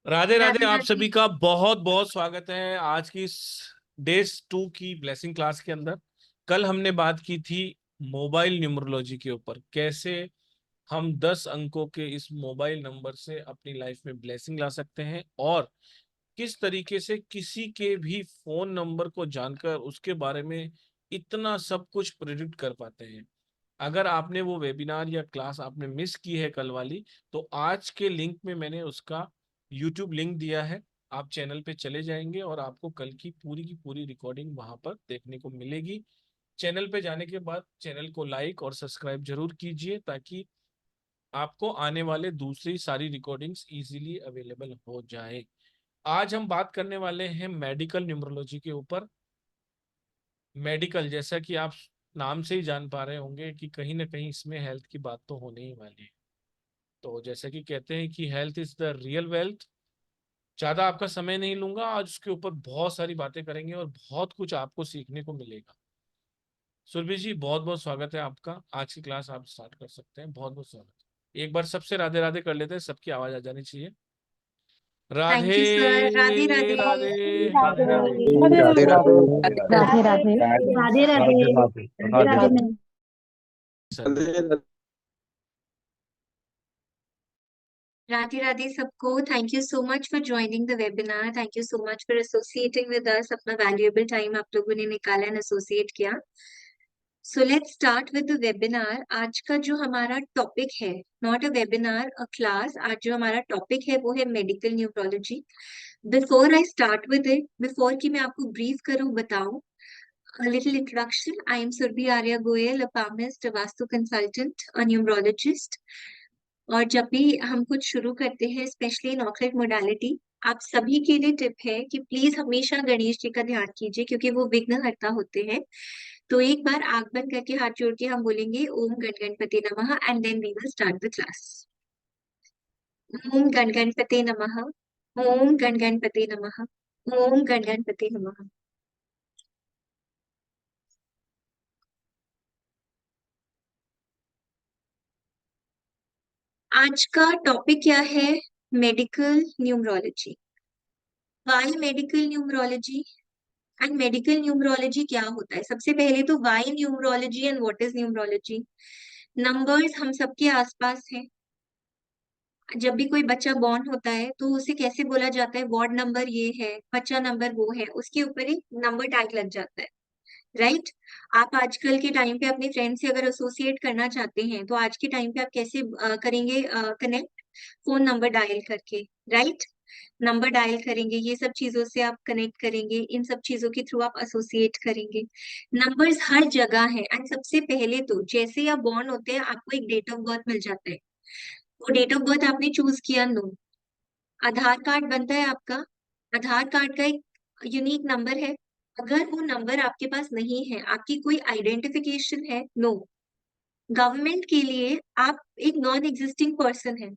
राधे राधे। राधे आप राधे। सभी का बहुत बहुत स्वागत है आज की इस डे 2 की ब्लेसिंग क्लास के अंदर। कल हमने बात की थी मोबाइल न्यूमरोलॉजी के ऊपर, कैसे हम 10 अंकों के इस मोबाइल नंबर से अपनी लाइफ में ब्लेसिंग ला सकते हैं, और किस तरीके से किसी के भी फोन नंबर को जानकर उसके बारे में इतना सब कुछ प्रिडिक्ट कर पाते हैं। अगर आपने वो वेबिनार या क्लास आपने मिस की है कल वाली, तो आज के लिंक में मैंने उसका यूट्यूब लिंक दिया है। आप चैनल पे चले जाएंगे और आपको कल की पूरी रिकॉर्डिंग वहां पर देखने को मिलेगी। चैनल पे जाने के बाद चैनल को लाइक और सब्सक्राइब जरूर कीजिए, ताकि आपको आने वाले दूसरी सारी रिकॉर्डिंग्स इजीली अवेलेबल हो जाए। आज हम बात करने वाले हैं मेडिकल न्यूमरोलॉजी के ऊपर। मेडिकल, जैसा कि आप नाम से ही जान पा रहे होंगे कि कहीं ना कहीं इसमें हेल्थ की बात तो होने ही वाली है। तो जैसा कि कहते हैं कि health is the real wealth. ज्यादा आपका समय नहीं लूंगा, आज उसके ऊपर बहुत सारी बातें करेंगे और बहुत कुछ आपको सीखने को मिलेगा। सुरभि जी, बहुत बहुत स्वागत है आपका। आज की क्लास आप स्टार्ट कर सकते हैं। बहुत बहुत स्वागत है। एक बार सबसे राधे राधे कर लेते हैं, सबकी आवाज आ जानी चाहिए। Thank you sir. Radhe Radhe Radhe. Radhe. Radhe Radhe Radhe Radhe Radhe Radhe Radhe Radhe Radhe Radhe. Radhe Radhe Radhe Radhe Radhe. Sir. Radhe Radhe सबको। Thank you so much for joining the webinar. Thank you so much for associating with us. अपना वैल्यूएबल टाइम आप लोगों ने निकाला एंड एसोसिएट किया। So let's start with the webinar. आज का जो हमारा टॉपिक है, not a webinar, a class. आज जो हमारा टॉपिक है वो है medical neurology. Before I start with it, before कि मैं आपको ब्रीफ करूं, बताऊं, a little introduction. I am Surbhi Arya Goyal, a palmist, a Vastu consultant, a numerologist. और जब भी हम कुछ शुरू करते हैं, स्पेशली इन ऑक्लट मोडालिटी, आप सभी के लिए टिप है कि प्लीज हमेशा गणेश जी का ध्यान कीजिए, क्योंकि वो विघ्नहर्ता होते हैं। तो एक बार आंख बंद करके हाथ जोड़ के हम बोलेंगे ओम गण गणपति नमः, and then we will start the class. ओम गण गणपति नमः। ओम गण गणपति नमः। ओम गण गणपति नमः। आज का टॉपिक क्या है? Medical numerology. Why medical numerology and medical numerology क्या होता है? सबसे पहले तो why numerology and what is numerology. Numbers हम सबके आसपास हैं। जब भी कोई बच्चा बॉर्न होता है तो उसे कैसे बोला जाता है? वार्ड नंबर ये है, बच्चा नंबर वो है, उसके ऊपर एक नंबर टैग लग जाता है। राइट। आप आजकल के टाइम पे अपने फ्रेंड से अगर एसोसिएट करना चाहते हैं तो आज के टाइम पे आप कैसे करेंगे कनेक्ट? फोन नंबर डायल करके। राइट। नंबर डायल करेंगे, ये सब चीजों से आप कनेक्ट करेंगे, इन सब चीजों के थ्रू आप एसोसिएट करेंगे। नंबर्स हर जगह है। एंड सबसे पहले तो जैसे ही आप बॉर्न होते हैं आपको एक डेट ऑफ बर्थ मिल जाता है। वो डेट ऑफ बर्थ आपने चूज किया, नो। आधार कार्ड बनता है आपका। आधार कार्ड का एक यूनिक नंबर है। अगर वो नंबर आपके पास नहीं है, आपकी कोई आइडेंटिफिकेशन है, नो। गवर्नमेंट के लिए आप एक नॉन एग्जिस्टिंग पर्सन है।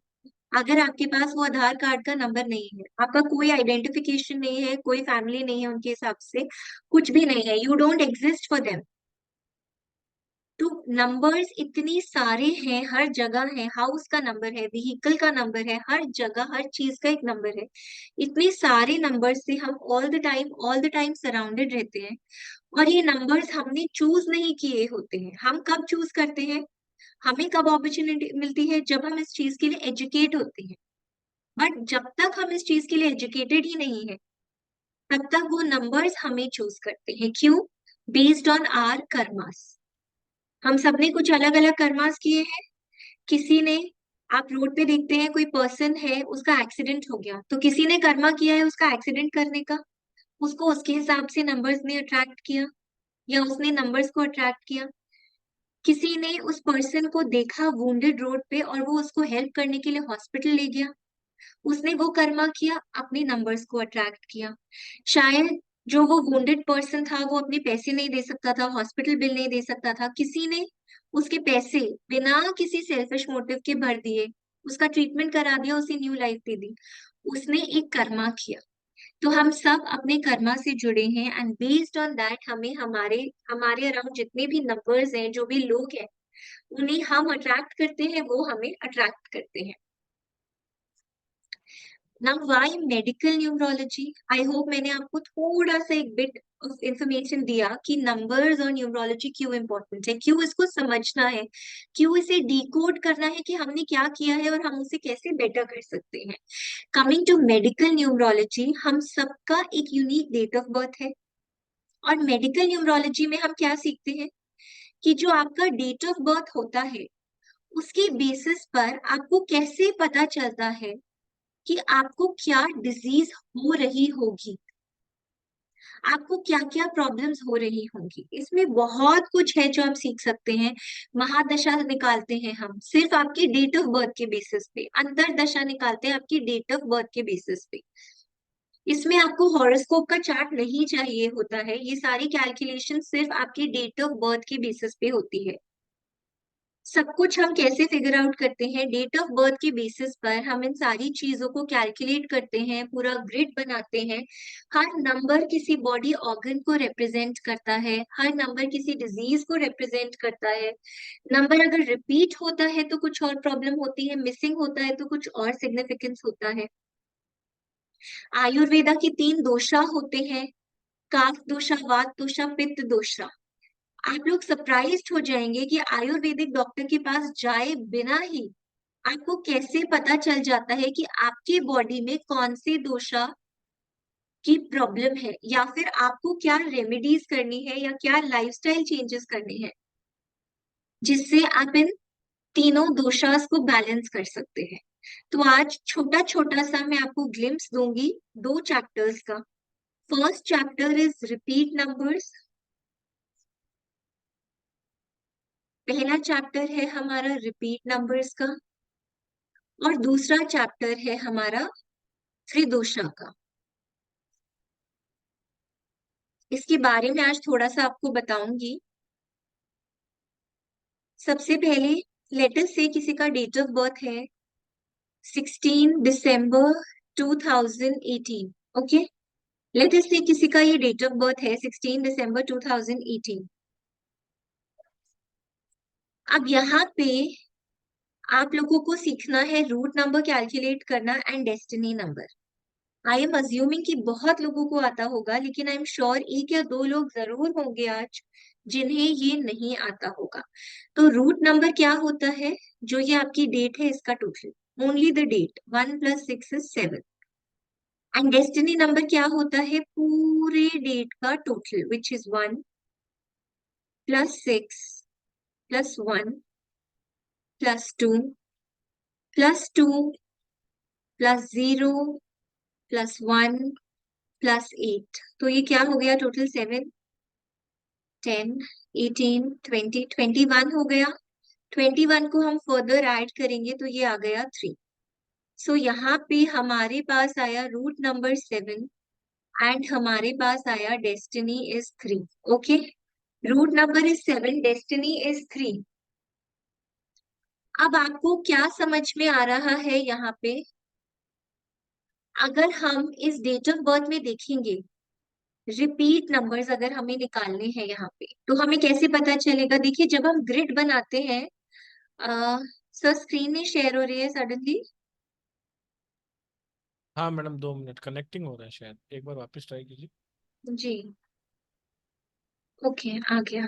अगर आपके पास वो आधार कार्ड का नंबर नहीं है, आपका कोई आइडेंटिफिकेशन नहीं है, कोई फैमिली नहीं है उनके हिसाब से, कुछ भी नहीं है, you don't exist for them. तो नंबर्स इतनी सारे हैं, हर जगह है। हाउस का नंबर है, व्हीकल का नंबर है, हर जगह हर चीज का एक नंबर है। इतने सारे नंबर से हम ऑल द टाइम सराउंडेड रहते हैं। और ये नंबर्स हमने चूज नहीं किए होते हैं। हम कब चूज करते हैं? हमें कब अपॉर्चुनिटी मिलती है? जब हम इस चीज के लिए एजुकेट होते हैं। बट जब तक हम इस चीज के लिए एजुकेटेड ही नहीं है, तब तक वो नंबर्स हमें चूज करते हैं। क्यों? Based on our karmas. हम सबने कुछ अलग अलग कर्मास किए हैं। किसी ने, आप रोड पे देखते हैं कोई पर्सन है, उसका एक्सीडेंट हो गया, तो किसी ने कर्मा किया है उसका एक्सीडेंट करने का। उसको उसके हिसाब से नंबर्स ने अट्रैक्ट किया, या उसने नंबर्स को अट्रैक्ट किया। किसी ने उस पर्सन को देखा वुंडेड रोड पे और वो उसको हेल्प करने के लिए हॉस्पिटल ले गया, उसने वो कर्मा किया, अपने नंबर्स को अट्रैक्ट किया। शायद जो वो वुंडेड पर्सन था वो अपने पैसे नहीं दे सकता था, हॉस्पिटल बिल नहीं दे सकता था, किसी ने उसके पैसे बिना किसी सेल्फिश मोटिव के भर दिए, उसका ट्रीटमेंट करा दिया, उसे न्यू लाइफ दे दी। उसने एक कर्मा किया। तो हम सब अपने कर्मा से जुड़े हैं, एंड बेस्ड ऑन दैट हमें हमारे हमारे अराउंड जितने भी नंबर्स हैं, जो भी लोग हैं, उन्हें हम अट्रैक्ट करते हैं, वो हमें अट्रैक्ट करते हैं। Now why medical numerology. I hope मैंने आपको थोड़ा सा एक बिट ऑफ इंफॉर्मेशन दिया कि नंबर्स और न्यूमरोलॉजी क्यों इंपॉर्टेंट है, क्यों इसको समझना है, क्यों इसे डिकोड करना है कि हमने क्या किया है और हम उसे कैसे बेटर कर सकते हैं। कमिंग टू मेडिकल न्यूमरोलॉजी, हम सबका एक यूनिक डेट ऑफ बर्थ है। और मेडिकल न्यूमरोलॉजी में हम क्या सीखते हैं कि जो आपका डेट ऑफ बर्थ होता है उसके बेसिस पर आपको कैसे पता चलता है कि आपको क्या डिजीज हो रही होगी, आपको क्या क्या प्रॉब्लम्स हो रही होंगी। इसमें बहुत कुछ है जो आप सीख सकते हैं। महादशा निकालते हैं हम सिर्फ आपके डेट ऑफ बर्थ के बेसिस पे, अंतरदशा निकालते हैं आपकी डेट ऑफ बर्थ के बेसिस पे। इसमें आपको हॉरोस्कोप का चार्ट नहीं चाहिए होता है, ये सारी कैलकुलेशन सिर्फ आपकी डेट ऑफ बर्थ के बेसिस पे होती है। सब कुछ हम कैसे फिगर आउट करते हैं, डेट ऑफ बर्थ के बेसिस पर हम इन सारी चीजों को कैलकुलेट करते हैं, पूरा ग्रिड बनाते हैं। हर नंबर किसी बॉडी ऑर्गन को रिप्रेजेंट करता है, हर नंबर किसी डिजीज को रिप्रेजेंट करता है। नंबर अगर रिपीट होता है तो कुछ और प्रॉब्लम होती है, मिसिंग होता है तो कुछ और सिग्निफिकेंस होता है। आयुर्वेदा के 3 दोषा होते हैं, काफ दोषा, वात दोषा, पित्त दोषा। आप लोग सरप्राइज्ड हो जाएंगे कि आयुर्वेदिक डॉक्टर के पास जाए बिना ही आपको कैसे पता चल जाता है कि आपके बॉडी में कौन से दोषा की प्रॉब्लम है, या फिर आपको क्या रेमेडीज करनी है या क्या लाइफस्टाइल चेंजेस करने हैं जिससे आप इन तीनों दोषास को बैलेंस कर सकते हैं। तो आज छोटा छोटा सा मैं आपको ग्लिम्स दूंगी 2 चैप्टर्स का। First chapter is repeat numbers. पहला चैप्टर है हमारा रिपीट नंबर्स का, और दूसरा चैप्टर है हमारा त्रिदोषा का। इसके बारे में आज थोड़ा सा आपको बताऊंगी। सबसे पहले लेटर से किसी का डेट ऑफ बर्थ है 16 दिसंबर 2018। ओके, लेटर से किसी का ये डेट ऑफ बर्थ है 16 दिसंबर 2018। अब यहाँ पे आप लोगों को सीखना है रूट नंबर कैलकुलेट करना and destiny number. I am assuming कि बहुत लोगों को आता होगा, लेकिन आई एम श्योर 1 या 2 लोग जरूर होंगे आज जिन्हें ये नहीं आता होगा। तो रूट नंबर क्या होता है, जो ये आपकी डेट है इसका total, only the date, 1 + 6 = 7। And destiny number क्या होता है, पूरे डेट का टोटल, विच इज 1 + 6 + 1 + 2 + 0 + 1 + 8। तो ये क्या हो गया टोटल, 7, 10, 18, 20, 21 हो गया। 21 को हम फर्दर ऐड करेंगे तो ये आ गया 3। सो यहाँ पे हमारे पास आया रूट नंबर 7 एंड हमारे पास आया destiny is 3। Okay, root number is 7, destiny is 3। अब आपको क्या समझ में आ रहा है यहाँ पे, अगर हम इस डेट ऑफ बर्थ में देखेंगे रिपीट नंबर्स अगर हमें निकालने हैं यहाँ पे, तो हमें कैसे पता चलेगा। देखिए जब हम ग्रिड बनाते हैं, सर स्क्रीन नहीं शेयर हो रही है सडनली। हाँ मैडम, 2 मिनट कनेक्टिंग हो रहा है शायद, एक बार वापस ट्राई कीजिए। जी, ओके, आ गया।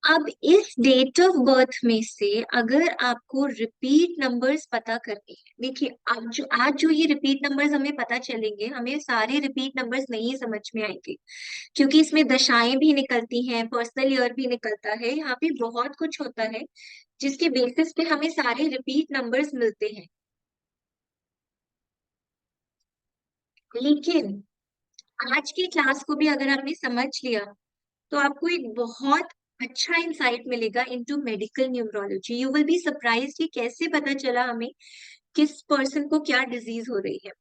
अब इस डेट ऑफ बर्थ में से अगर आपको रिपीट नंबर्स पता करने हैं, देखिए आज जो ये रिपीट नंबर्स हमें पता चलेंगे, हमें सारे रिपीट नंबर्स नहीं समझ में आएंगे, क्योंकि इसमें दशाएं भी निकलती हैं, पर्सनल ईयर भी निकलता है, यहाँ पे बहुत कुछ होता है जिसके बेसिस पे हमें सारे रिपीट नंबर्स मिलते हैं। लेकिन आज की क्लास को भी अगर आपने समझ लिया तो आपको एक बहुत अच्छा इंसाइट मिलेगा into medical numerology. You will be surprised कि कैसे पता चला हमें किस पर्सन को क्या डिजीज हो रही है।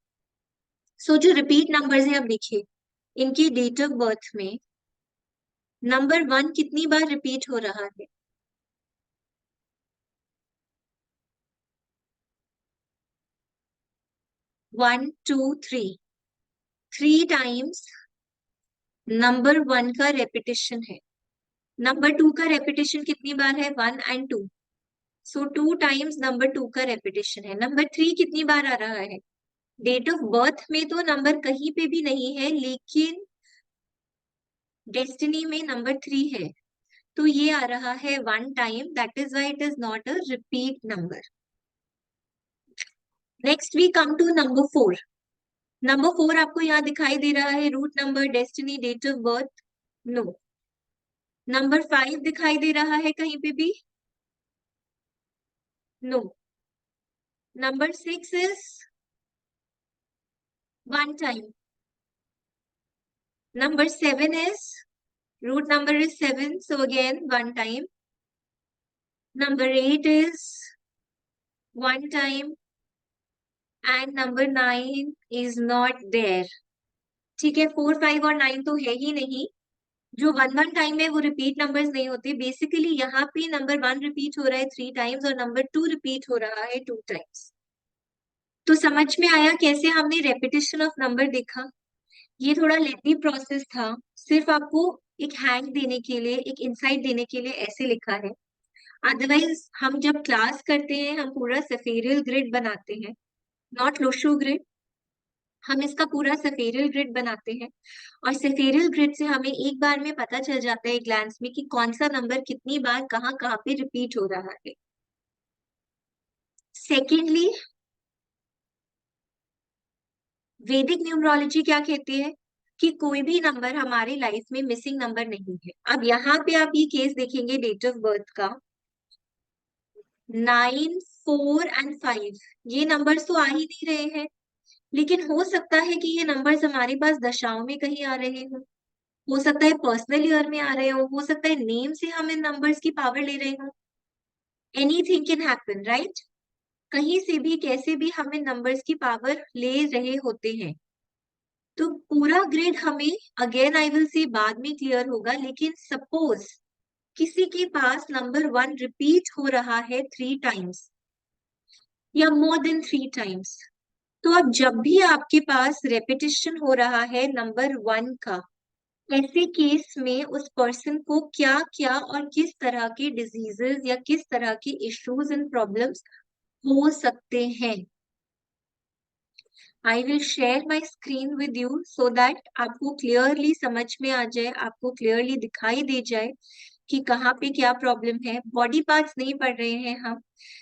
सो जो रिपीट नंबर्स हैं, अब देखिए इनकी डेट ऑफ बर्थ में नंबर 1 कितनी बार रिपीट हो रहा है, 1, 2, 3, 3 टाइम्स नंबर 1 का रेपिटेशन है। नंबर 2 का रेपिटेशन कितनी बार है, 1 और 2। सो 2 टाइम्स नंबर 2 का रेपिटेशन है। नंबर 3 कितनी बार आ रहा है? डेट ऑफ बर्थ में तो नंबर कहीं पे भी नहीं है, लेकिन डेस्टिनी में नंबर 3 है, तो ये आ रहा है 1 time, that is why it is not a repeat number. Next we come to number 4। Number 4 आपको यहाँ दिखाई दे रहा है, root number, destiny, date of birth? No. Number 5 दिखाई दे रहा है कहीं पे भी? No. Number 6 is 1 time. Number 7 is, root number is 7, so again 1 time. Number 8 is 1 time, and number 9 is not there. ठीक है, 4, 5 और 9 तो है ही नहीं। जो 1 1 टाइम है वो रिपीट नंबर्स नहीं होते। बेसिकली यहाँ पे नंबर 1 रिपीट हो रहा है 3 टाइम्स और नंबर 2 रिपीट हो रहा है 2 टाइम्स। तो समझ में आया कैसे हमने रेपिटेशन ऑफ नंबर देखा? ये थोड़ा लेंथी प्रोसेस था, सिर्फ आपको एक हैंग देने के लिए, एक इंसाइट देने के लिए ऐसे लिखा है। अदरवाइज हम जब क्लास करते हैं हम पूरा सफेरियल ग्रिड बनाते हैं, नॉट लोशो ग्रिड। हम इसका पूरा सफेरियल ग्रिड बनाते हैं और सफेरियल ग्रिड से हमें एक बार में पता चल जाता है ग्लैंस में कि कौन सा नंबर कितनी बार कहाँ कहाँ पे रिपीट हो रहा है। सेकेंडली, वैदिक न्यूमरोलॉजी क्या कहती है कि कोई भी नंबर हमारी लाइफ में मिसिंग नंबर नहीं है। अब यहाँ पे आप ये केस देखेंगे डेट ऑफ बर्थ का, 9, 4 एंड 5, ये नंबर्स तो आ ही नहीं रहे हैं, लेकिन हो सकता है कि ये नंबर्स हमारे पास दशाओं में कहीं आ रहे हो सकता है पर्सनल ईयर में आ रहे हो सकता है नेम से हम इन नंबर्स की पावर ले रहे हो। Anything can happen, right? कहीं से भी कैसे भी हम इन नंबर्स की पावर ले रहे होते हैं। तो पूरा ग्रिड हमें, अगेन आई विल से, बाद में क्लियर होगा, लेकिन सपोज किसी के पास नंबर 1 रिपीट हो रहा है 3 टाइम्स या मोर देन 3 टाइम्स, तो अब जब भी आपके पास रेपिटेशन हो रहा है नंबर 1 का, ऐसे केस में उस पर्सन को क्या क्या और किस तरह के डिजीजेस या किस तरह के इश्यूज एंड प्रॉब्लम्स हो सकते हैं। I will share my screen with you so that आपको क्लियरली समझ में आ जाए, आपको क्लियरली दिखाई दे जाए कि कहाँ पे क्या प्रॉब्लम है। बॉडी पार्ट्स नहीं पढ़ रहे हैं हम,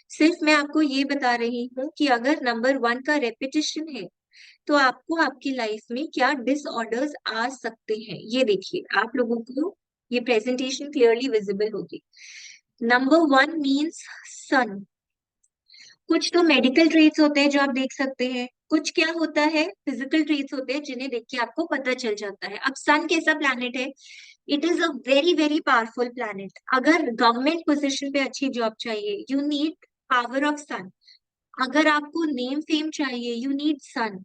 सिर्फ मैं आपको ये बता रही हूँ कि अगर नंबर 1 का रेपिटेशन है तो आपको आपकी लाइफ में क्या डिसऑर्डर्स आ सकते हैं। ये देखिए, आप लोगों को ये प्रेजेंटेशन क्लियरली विजिबल होगी। नंबर 1 मीन्स सन। कुछ तो मेडिकल ट्रेट्स होते हैं जो आप देख सकते हैं, कुछ क्या होता है, फिजिकल ट्रेट्स होते हैं जिन्हें देख के आपको पता चल जाता है। अब सन कैसा प्लैनेट है? It is a very very powerful planet. अगर गवर्नमेंट पोजीशन पे अच्छी जॉब चाहिए, यू नीड पावर ऑफ सन। अगर आपको नेम फेम चाहिए, यू नीड सन।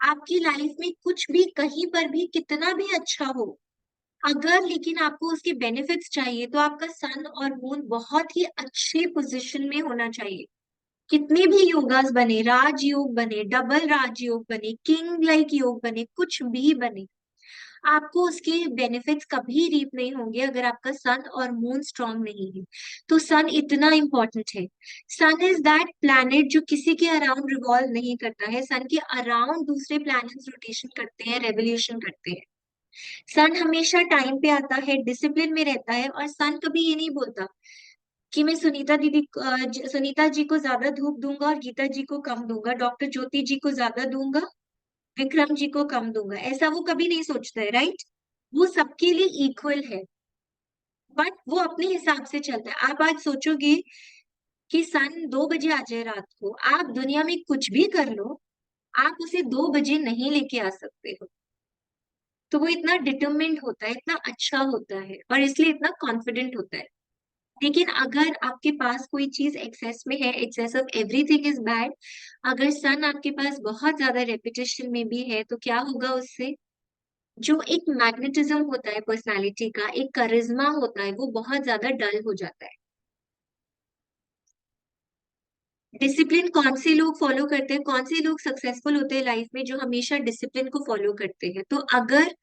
आपकी लाइफ में कुछ भी कहीं पर भी कितना भी अच्छा हो, अगर लेकिन आपको उसके बेनिफिट्स चाहिए तो आपका सन और मून बहुत ही अच्छे पोजीशन में होना चाहिए। कितने भी योगास बने, राजयोग बने, डबल राजयोग बने, किंग लाइक योग बने, कुछ भी बने, आपको उसके बेनिफिट्स कभी रीप नहीं होंगे अगर आपका सन और मून स्ट्रांग नहीं है। तो सन इतना इंपॉर्टेंट है। सन इज दैट प्लैनेट जो किसी के अराउंड रिवॉल्व नहीं करता है, सन के अराउंड दूसरे प्लैनेट्स रोटेशन करते हैं, रेवोल्यूशन करते हैं। सन हमेशा टाइम पे आता है, डिसिप्लिन में रहता है, और सन कभी ये नहीं बोलता कि मैं सुनीता जी को ज्यादा धूप दूंगा और गीता जी को कम दूंगा, डॉक्टर ज्योति जी को ज्यादा दूंगा, विक्रम जी को कम दूंगा। ऐसा वो कभी नहीं सोचता है, राइट? वो सबके लिए इक्वल है, बट वो अपने हिसाब से चलता है। आप आज सोचोगे कि सन 2 बजे आ जाए रात को, आप दुनिया में कुछ भी कर लो, आप उसे 2 बजे नहीं लेके आ सकते हो। तो वो इतना डिटरमिन्ड होता है, इतना अच्छा होता है, और इसलिए इतना कॉन्फिडेंट होता है। लेकिन अगर आपके पास कोई चीज एक्सेस में है, excess of everything is bad, अगर सन आपके पास बहुत ज्यादा रेपिटेशन में भी है तो क्या होगा उससे? जो एक मैग्नेटिज्म होता है पर्सनालिटी का, एक करिश्मा होता है, वो बहुत ज्यादा डल हो जाता है। डिसिप्लिन कौन से लोग फॉलो करते हैं, कौन से लोग सक्सेसफुल होते हैं लाइफ में? जो हमेशा डिसिप्लिन को फॉलो करते हैं। तो अगर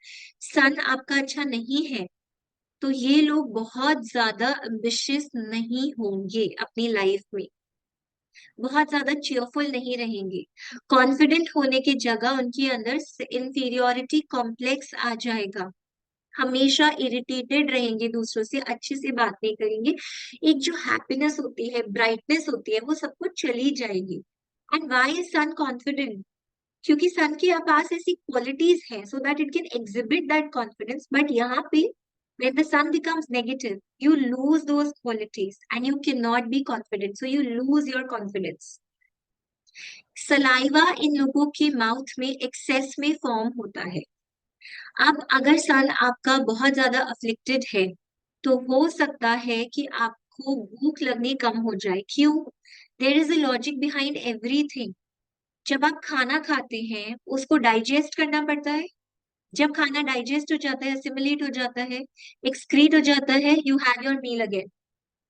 सन आपका अच्छा नहीं है तो ये लोग बहुत ज्यादा एम्बिशियस नहीं होंगे अपनी लाइफ में, बहुत ज्यादा चीयरफुल नहीं रहेंगे। कॉन्फिडेंट होने की जगह उनके अंदर इंफीरियोरिटी कॉम्प्लेक्स आ जाएगा, हमेशा इरिटेटेड रहेंगे, दूसरों से अच्छे से बात नहीं करेंगे। एक जो हैप्पीनेस होती है, ब्राइटनेस होती है, वो सब कुछ चली जाएगी। And why is sun confident? क्योंकि सन के पास ऐसी क्वालिटीज हैं so that it can exhibit that confidence, but यहाँ पे when the sun becomes negative, you lose those qualities and you cannot be confident, so you lose your confidence. Saliva इन लोगों के माउथ में एक्सेस में form होता है। अब अगर सन आपका बहुत ज्यादा अफ्लिक्टेड है तो हो सकता है कि आपको भूख लगनी कम हो जाए। क्यों? There is a logic behind everything. जब आप खाना खाते हैं उसको डाइजेस्ट करना पड़ता है। जब खाना डाइजेस्ट हो जाता है, असिमिलेट हो जाता है, एक्सक्रीट हो जाता है, you have your meal again.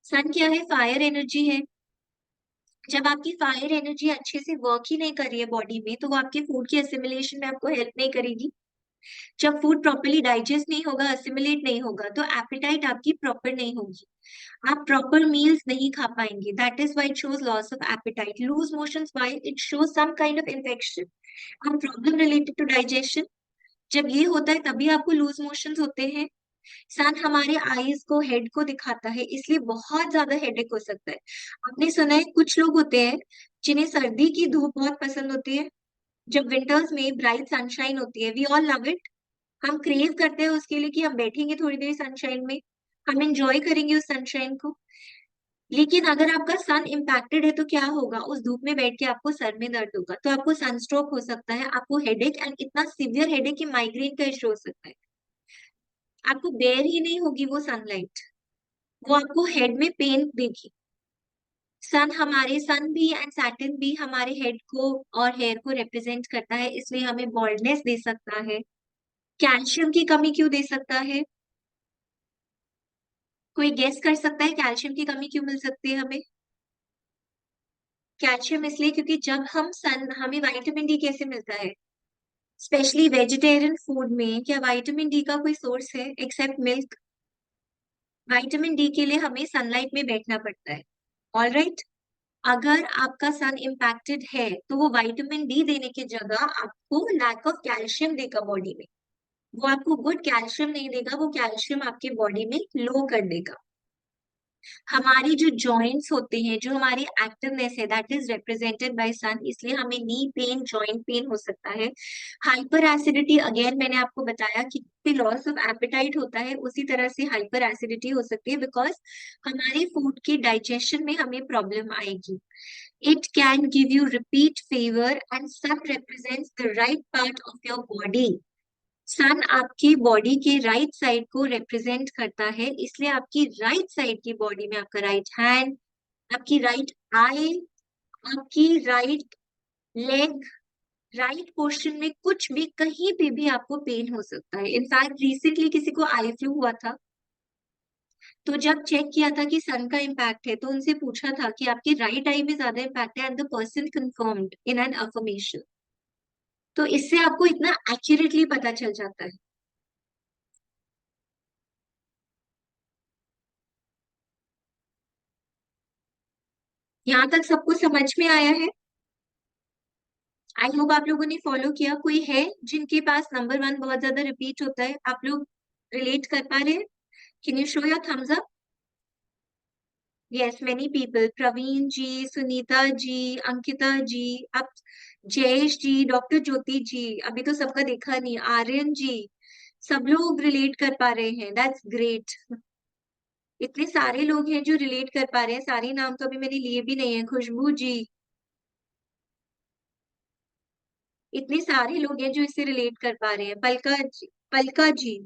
Sun क्या है? फायर एनर्जी है। जब आपकी फायर एनर्जी अच्छे से वर्क ही नहीं कर रही है बॉडी में, तो वो आपके फूड की असिमिलेशन में आपको हेल्प नहीं करेगी। जब फूड प्रॉपरली डाइजेस्ट नहीं होगा, असिमिलेट नहीं होगा, तो एपेटाइट आपकी प्रॉपर नहीं होगी, आप प्रॉपर मील्स नहीं खा पाएंगे। That is why it shows loss of appetite. Loose motions, why it shows some kind of infection और प्रॉब्लम रिलेटेड टू डाइजेशन। जब ये होता है तभी आपको लूज मोशंस होते हैं। सन हमारे आईज को, हेड को दिखाता है, इसलिए बहुत ज्यादा हेडेक हो सकता है। आपने सुना है कुछ लोग होते हैं जिन्हें सर्दी की धूप बहुत पसंद होती है। जब विंटर्स में ब्राइट सनशाइन होती है, वी ऑल लव इट, हम क्रेव करते हैं उसके लिए कि हम बैठेंगे थोड़ी देर सनशाइन में, हम एंजॉय करेंगे उस सनशाइन को। लेकिन अगर आपका सन इम्पैक्टेड है तो क्या होगा? उस धूप में बैठ के आपको सर में दर्द होगा, तो आपको सनस्ट्रोक हो सकता है, आपको हेडेक, एंड इतना सीवियर हेडेक कि माइग्रेन का इशू हो सकता है। आपको बेयर ही नहीं होगी वो सनलाइट, वो आपको हेड में पेन देगी। सन भी एंड सैटर्न भी हमारे हेड को और हेयर को रिप्रेजेंट करता है, इसलिए हमें बॉल्डनेस दे सकता है। कैल्शियम की कमी क्यों दे सकता है? कोई गेस कर सकता है कैल्शियम की कमी क्यों मिल सकती है हमें? कैल्शियम इसलिए क्योंकि जब हम सन हमें विटामिन डी कैसे मिलता है? स्पेशली वेजिटेरियन फूड में क्या विटामिन डी का कोई सोर्स है एक्सेप्ट मिल्क? विटामिन डी के लिए हमें सनलाइट में बैठना पड़ता है। ऑलराइट, अगर आपका सन इम्पैक्टेड है तो वो विटामिन डी देने की जगह आपको लैक ऑफ कैल्शियम देगा बॉडी में। वो आपको गुड कैल्शियम नहीं देगा, वो कैल्शियम आपके बॉडी में लो कर देगा। हमारी जो जॉइंट्स होते हैं, जो हमारी एक्टिवनेस है, दैट इज रिप्रेजेंटेड बाय सन, इसलिए हमें नी पेन, जॉइंट पेन हो सकता है। हाइपर एसिडिटी, अगेन मैंने आपको बताया कि लॉस ऑफ एपेटाइट होता है, उसी तरह से हाइपर एसिडिटी हो सकती है, बिकॉज हमारे फूड के डाइजेशन में हमें प्रॉब्लम आएगी। It can give you repeat fever and sun represents the right part of your body. Sun आपकी बॉडी के राइट साइड को रिप्रेजेंट करता है, इसलिए आपकी राइट साइड की बॉडी में आपका राइट हैंड, आपकी राइट आई, आपकी राइट लेग, राइट पोर्शन में कुछ भी, कहीं पे भी आपको पेन हो सकता है। इनफैक्ट रिसेंटली किसी को आई फ्लू हुआ था, तो जब चेक किया था कि सन का इम्पैक्ट है तो उनसे पूछा था कि आपकी राइट आई में ज्यादा इम्पैक्ट है, and the person confirmed in an affirmation. तो इससे आपको इतना एक्यूरेटली पता चल जाता है। यहाँ तक सबको समझ में आया है? आई होप आप लोगों ने फॉलो किया। कोई है जिनके पास नंबर वन बहुत ज्यादा रिपीट होता है? आप लोग रिलेट कर पा रहे हैं? Can you show your thumbs up? Yes, many people. Praveen ji, Sunita ji, Ankita ji, आप, जयेश जी, डॉक्टर ज्योति जी, अभी तो सबका देखा नहीं, आर्यन जी, सब लोग रिलेट कर पा रहे हैं, दैट्स ग्रेट। इतने सारे लोग हैं जो रिलेट कर पा रहे हैं, सारे नाम तो अभी मैंने लिए भी नहीं है। खुशबू जी, इतने सारे लोग हैं जो इससे रिलेट कर पा रहे हैं। पलका जी,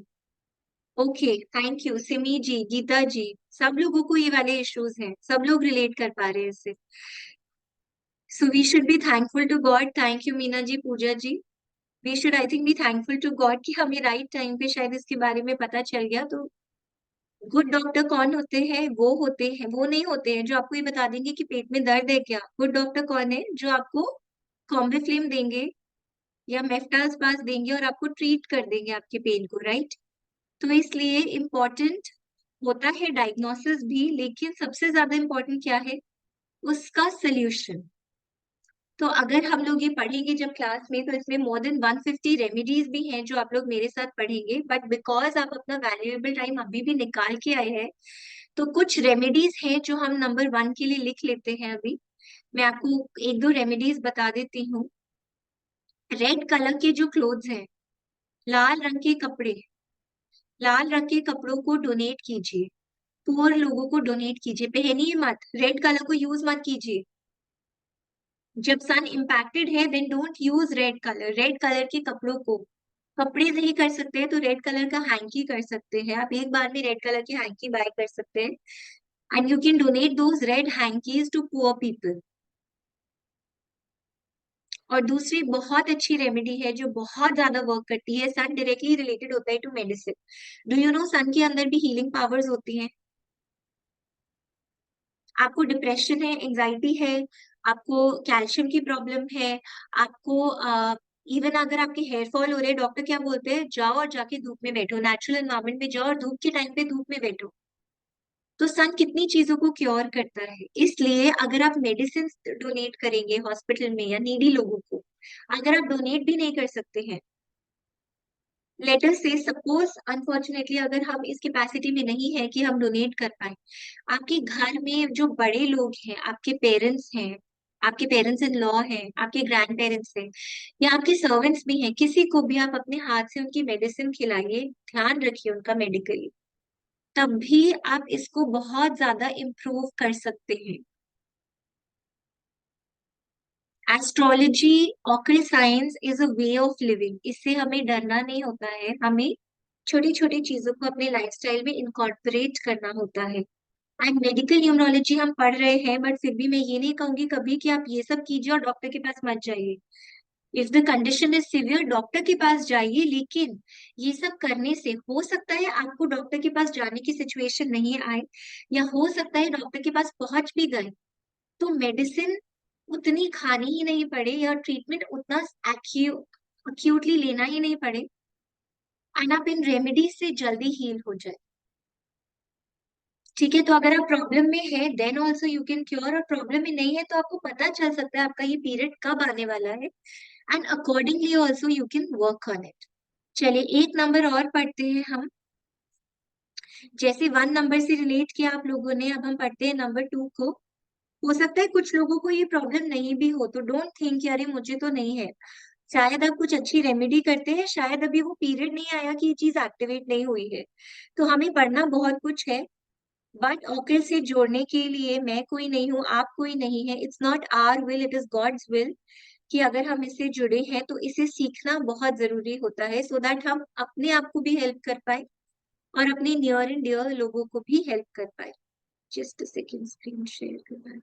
ओके, थैंक यू। सिमी जी, गीता जी, सब लोगों को ये वाले इश्यूज हैं, सब लोग रिलेट कर पा रहे हैं इससे। So we should be thankful to God. Thank you Meena ji, Pooja ji. We should I think be thankful to God कि हमें राइट टाइम पे शायद इसके बारे में पता चल गया। तो गुड डॉक्टर कौन होते हैं? वो होते हैं, वो नहीं होते हैं जो आपको ये बता देंगे कि पेट में दर्द है क्या। गुड डॉक्टर कौन है? जो आपको कॉम्बिफ्लेम देंगे या मेफ्टास पास देंगे और आपको ट्रीट कर देंगे आपके पेन को, राइट? तो इसलिए इम्पोर्टेंट होता है डायग्नोसिस भी, लेकिन सबसे ज्यादा इम्पोर्टेंट क्या है, उसका सोल्यूशन। तो अगर हम लोग ये पढ़ेंगे जब क्लास में, तो इसमें मोर देन 150 रेमेडीज भी हैं जो आप लोग मेरे साथ पढ़ेंगे, बट बिकॉज आप अपना वैल्यूएबल टाइम अभी भी निकाल के आए हैं, तो कुछ रेमेडीज हैं जो हम नंबर 1 के लिए लिख लेते हैं अभी। मैं आपको एक दो रेमेडीज बता देती हूँ। रेड कलर के जो क्लोथ्स हैं, लाल रंग के कपड़े, लाल रंग के कपड़ों को डोनेट कीजिए, पुअर लोगों को डोनेट कीजिए, पहनिए मत, रेड कलर को यूज मत कीजिए। जब सन इम्पैक्टेड है then don't use red colour, red colour के कपड़ों को, कपड़े नहीं कर सकते हैं तो रेड कलर का हैंकी कर सकते हैं, आप एक बार में रेड कलर की हैंकी बाय कर सकते हैं, and you can donate those red hankies to poor people. और दूसरी बहुत अच्छी रेमेडी है जो बहुत ज्यादा वर्क करती है, सन डायरेक्टली रिलेटेड होता है to medicine. Do you know sun के अंदर भी हीलिंग पावर्स होती हैं। आपको डिप्रेशन है, एंजाइटी है, आपको कैल्शियम की प्रॉब्लम है, आपको इवन अगर आपके हेयर फॉल हो रहे हैं, डॉक्टर क्या बोलते हैं, जाओ और जाके धूप में बैठो, नेचुरल एनवायरनमेंट में जाओ और धूप के टाइम पे धूप में बैठो। तो सन कितनी चीजों को क्योर करता है, इसलिए अगर आप मेडिसिन डोनेट करेंगे हॉस्पिटल में या नीडी लोगों को, अगर आप डोनेट भी नहीं कर सकते हैं, लेटर से सपोज अनफॉर्चुनेटली अगर हम इस कैपेसिटी में नहीं है कि हम डोनेट कर पाए, आपके घर में जो बड़े लोग हैं, आपके पेरेंट्स हैं, आपके पेरेंट्स इन लॉ हैं, आपके ग्रैंड पेरेंट्स हैं, या आपके सर्वेंट्स भी हैं, किसी को भी आप अपने हाथ से उनकी मेडिसिन खिलाइए, ध्यान रखिए उनका मेडिकली, तब भी आप इसको बहुत ज्यादा इम्प्रूव कर सकते हैं। Astrology, occult science is a way of living, इससे हमें डरना नहीं होता है, हमें छोटी छोटी चीजों को अपने लाइफस्टाइल में इनकॉर्पोरेट करना होता है। एंड मेडिकल न्यूमरोलॉजी हम पढ़ रहे हैं, बट फिर भी मैं ये नहीं कहूंगी कभी कि आप ये सब कीजिए और डॉक्टर के पास मत जाइए। If the condition is severe doctor के पास जाइए, लेकिन ये सब करने से हो सकता है आपको डॉक्टर के पास जाने की सिचुएशन नहीं आए, या हो सकता है डॉक्टर के पास पहुंच भी गए तो मेडिसिन उतनी खानी ही नहीं पड़े, या ट्रीटमेंट उतना अक्यूटली लेना ही नहीं पड़े, एंड आप इन रेमेडीज से जल्दी हील हो जाए। ठीक है, तो अगर आप प्रॉब्लम में है then also you can cure, और प्रॉब्लम में नहीं है तो आपको पता चल सकता है आपका ये पीरियड कब आने वाला है, and accordingly also you can work on it. चलिए एक नंबर और पढ़ते हैं हम। जैसे 1 नंबर से रिलेट किया आप लोगों ने, अब हम पढ़ते हैं नंबर 2 को। हो सकता है कुछ लोगों को ये प्रॉब्लम नहीं भी हो, तो डोंट थिंक कि अरे मुझे तो नहीं है, शायद आप कुछ अच्छी रेमेडी करते हैं, शायद अभी वो पीरियड नहीं आया कि ये चीज एक्टिवेट नहीं हुई है। तो हमें पढ़ना बहुत कुछ है, बट ऑकल से जोड़ने के लिए मैं कोई नहीं हूँ, आप कोई नहीं है, it's not our will, it is God's will, कि अगर हम इससे जुड़े हैं तो इसे सीखना बहुत जरूरी होता है, सो दैट हम अपने आप को भी हेल्प कर पाए और अपने नियर एंड डियर लोगों को भी हेल्प कर पाए। Just a second, screen share करना।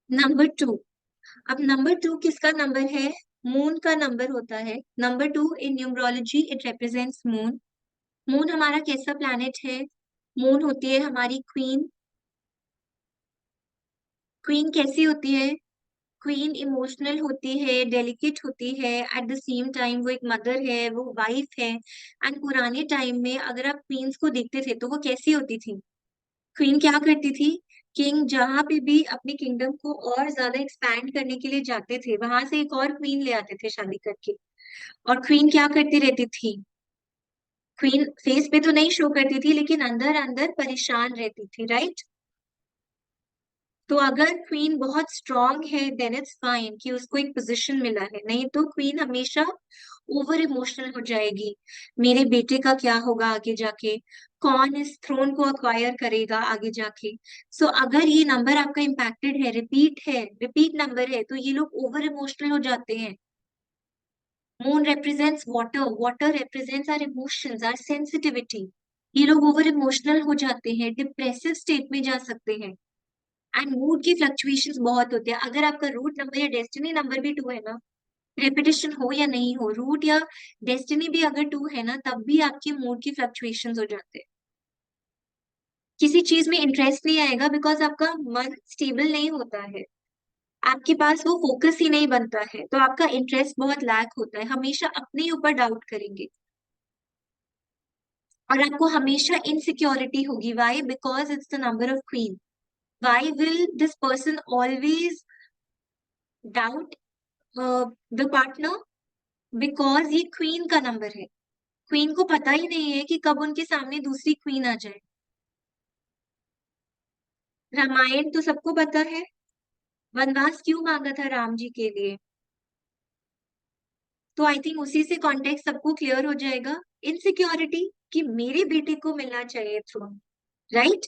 नंबर 2। अब नंबर 2 किसका नंबर है, मून का नंबर होता है। Number 2 in numerology it represents moon. Moon हमारा कैसा प्लैनेट है, मून होती है हमारी क्वीन। क्वीन कैसी होती है, क्वीन इमोशनल होती है, डेलिकेट होती है, एट द सेम टाइम वो एक मदर है, वो वाइफ है। एंड पुराने टाइम में अगर आप क्वींस को देखते थे तो वो कैसी होती थी, क्वीन क्या करती थी, किंग जहां पे भी अपने किंगडम को और ज्यादा एक्सपैंड करने के लिए जाते थे, वहां से एक और क्वीन ले आते थे शादी करके, और क्वीन क्या करती रहती थी, क्वीन फेस पे तो नहीं शो करती थी लेकिन अंदर अंदर परेशान रहती थी, राइट। तो अगर क्वीन बहुत स्ट्रांग है देन इट्स फाइन कि उसको एक पोजीशन मिला है, नहीं तो क्वीन हमेशा ओवर इमोशनल हो जाएगी, मेरे बेटे का क्या होगा आगे जाके, कौन इस थ्रोन को अक्वायर करेगा आगे जाके। सो अगर ये नंबर आपका इम्पैक्टेड है, रिपीट नंबर है, तो ये लोग ओवर इमोशनल हो जाते हैं। Moon represents water, water represents our emotions, our sensitivity. ये लोग ओवर इमोशनल हो जाते हैं, डिप्रेसिव स्टेट में जा सकते हैं, एंड मूड की फ्लक्चुएशंस बहुत होते हैं। अगर आपका रूट नंबर या डेस्टिनी नंबर भी 2 है ना, रेपिटेशन हो या नहीं हो, रूट या डेस्टिनी भी अगर 2 है ना, तब भी आपके मूड की फ्लक्चुएशंस हो जाते हैं। किसी चीज में इंटरेस्ट नहीं आएगा बिकॉज आपका मन स्टेबल नहीं होता है। आपके पास वो फोकस ही नहीं बनता है, तो आपका इंटरेस्ट बहुत लैक होता है, हमेशा अपने ही ऊपर डाउट करेंगे और आपको हमेशा इनसिक्योरिटी होगी। Why? Because it's the number of queen. Why will this person always doubt the partner? Because ये क्वीन का नंबर है। क्वीन को पता ही नहीं है कि कब उनके सामने दूसरी क्वीन आ जाए। रामायण तो सबको पता है, वनवास क्यों मांगा था राम जी के लिए। तो आई थिंक उसी से कॉन्टेक्स्ट सबको क्लियर हो जाएगा। इनसिक्योरिटी कि मेरे बेटे को मिलना चाहिए थ्रोन, राइट?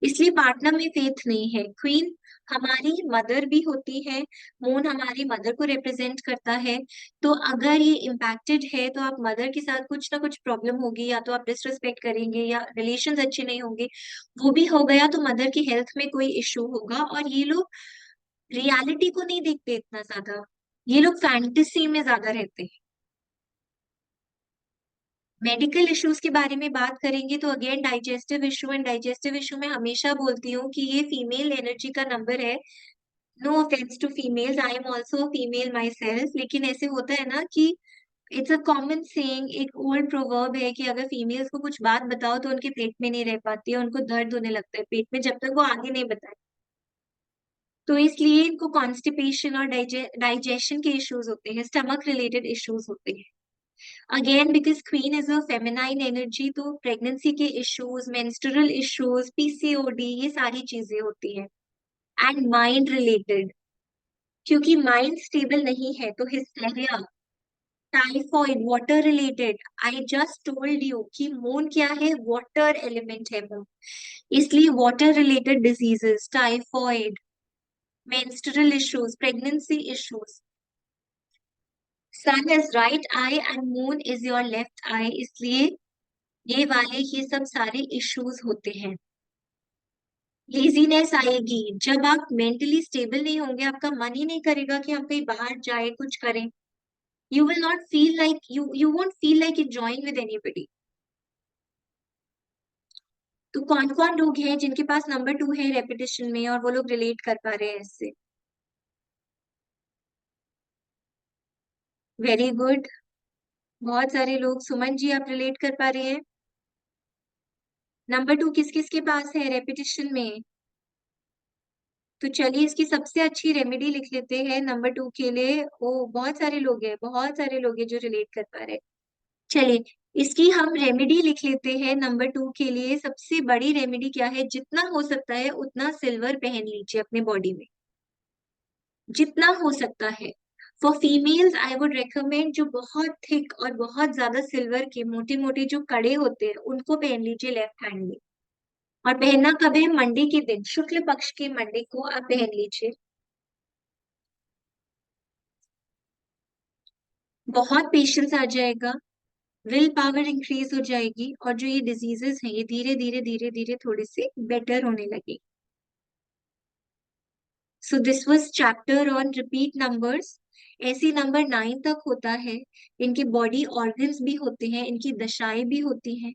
इसलिए पार्टनर में फेथ नहीं है। क्वीन हमारी मदर भी होती है, मून हमारी मदर को रिप्रेजेंट करता है। तो अगर ये इम्पैक्टेड है तो आप मदर के साथ कुछ ना कुछ प्रॉब्लम होगी, या तो आप डिसरिस्पेक्ट करेंगे या रिलेशंस अच्छे नहीं होंगे। वो भी हो गया तो मदर की हेल्थ में कोई इश्यू होगा। और ये लोग रियलिटी को नहीं देखते इतना ज्यादा, ये लोग फैंटेसी में ज्यादा रहते हैं। मेडिकल इश्यूज के बारे में बात करेंगे तो again digestive issue, and digestive issue में हमेशा बोलती हूँ कि ये फीमेल एनर्जी का नंबर है। No offence to females, I am also female myself, लेकिन ऐसे होता है ना कि इट्स अ कॉमन सेइंग, एक ओल्ड प्रोवर्ब है कि अगर फीमेल्स को कुछ बात बताओ तो उनके पेट में नहीं रह पाती है, उनको दर्द होने लगता है पेट में जब तक वो आगे नहीं बताए। तो इसलिए इनको कॉन्स्टिपेशन और डाइजेशन के इश्यूज होते हैं, स्टमक रिलेटेड इश्यूज होते हैं। Again because queen is a feminine energy, तो प्रेगनेंसी के इश्यूज, मेंस्ट्रुअल इश्यूज, पीसीओडी, ये सारी चीजें होती है। एंड माइंड रिलेटेड, क्योंकि माइंड स्टेबल नहीं है तो hysteria, typhoid, water related. I just told you कि मून क्या है, वाटर एलिमेंट है मून, इसलिए water related diseases, typhoid, menstrual issues, pregnancy issues. Sun is right eye and moon is your left eye, इसलिए ये सब सारे इश्यूज होते हैं। लेजीनेस आएगी जब आप मेंटली स्टेबल नहीं होंगे, आपका मन ही नहीं करेगा कि हम कहीं बाहर जाए कुछ करें। You will not feel like you won't feel like enjoying with anybody. तो कौन कौन लोग हैं जिनके पास नंबर 2 है रेपिटेशन में और वो लोग रिलेट कर पा रहे हैं इससे? वेरी गुड, बहुत सारे लोग। सुमन जी, आप रिलेट कर पा रहे हैं? नंबर 2 किस किस के पास है रेपिटेशन में? तो चलिए इसकी सबसे अच्छी रेमेडी लिख लेते हैं नंबर 2 के लिए। ओ, बहुत सारे लोग हैं, बहुत सारे लोग हैं जो रिलेट कर पा रहे हैं। चलिए इसकी हम रेमेडी लिख लेते हैं नंबर 2 के लिए। सबसे बड़ी रेमेडी क्या है? जितना हो सकता है उतना सिल्वर पहन लीजिए अपने बॉडी में, जितना हो सकता है। For females I would recommend जो बहुत थिक और बहुत ज्यादा सिल्वर के मोटे मोटे जो कड़े होते हैं उनको पहन लीजिए लेफ्ट हैंड में। और पहनना कब है? मंडे के दिन, शुक्ल पक्ष के मंडे को आप पहन लीजिए। बहुत पेशेंस आ जाएगा, विल पावर इंक्रीज हो जाएगी, और जो ये डिजीजेस हैं ये धीरे धीरे धीरे धीरे थोड़े से बेटर होने लगे। So this was chapter on repeat numbers. ऐसे नंबर 9 तक होता है, इनके बॉडी ऑर्गन्स भी होते हैं, इनकी दशाएं भी होती हैं।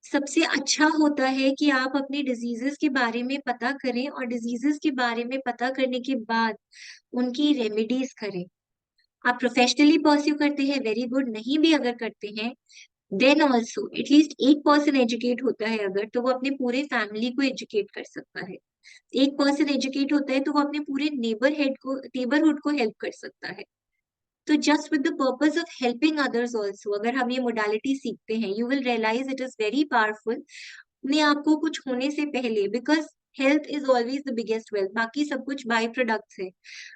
सबसे अच्छा होता है कि आप अपनी डिजीजेस के बारे में पता करें, और डिजीजेस के बारे में पता करने के बाद उनकी रेमेडीज करें। आप प्रोफेशनली परस्यू करते हैं, वेरी गुड। नहीं भी अगर करते हैं, देन ऑल्सो एटलीस्ट एक पर्सन एजुकेट होता है अगर, तो वो अपने पूरे फैमिली को एजुकेट कर सकता है। एक पर्सन एजुकेट होता है तो वो अपने पूरे नेबरहुड को हेल्प कर सकता है। तो just with the purpose of helping others also, अगर हम ये मोडालिटी सीखते हैं, you will realise it is very powerful अपने आप को कुछ होने से पहले। Because health is always the biggest wealth, बाकी सब कुछ बाई प्रोडक्ट्स है।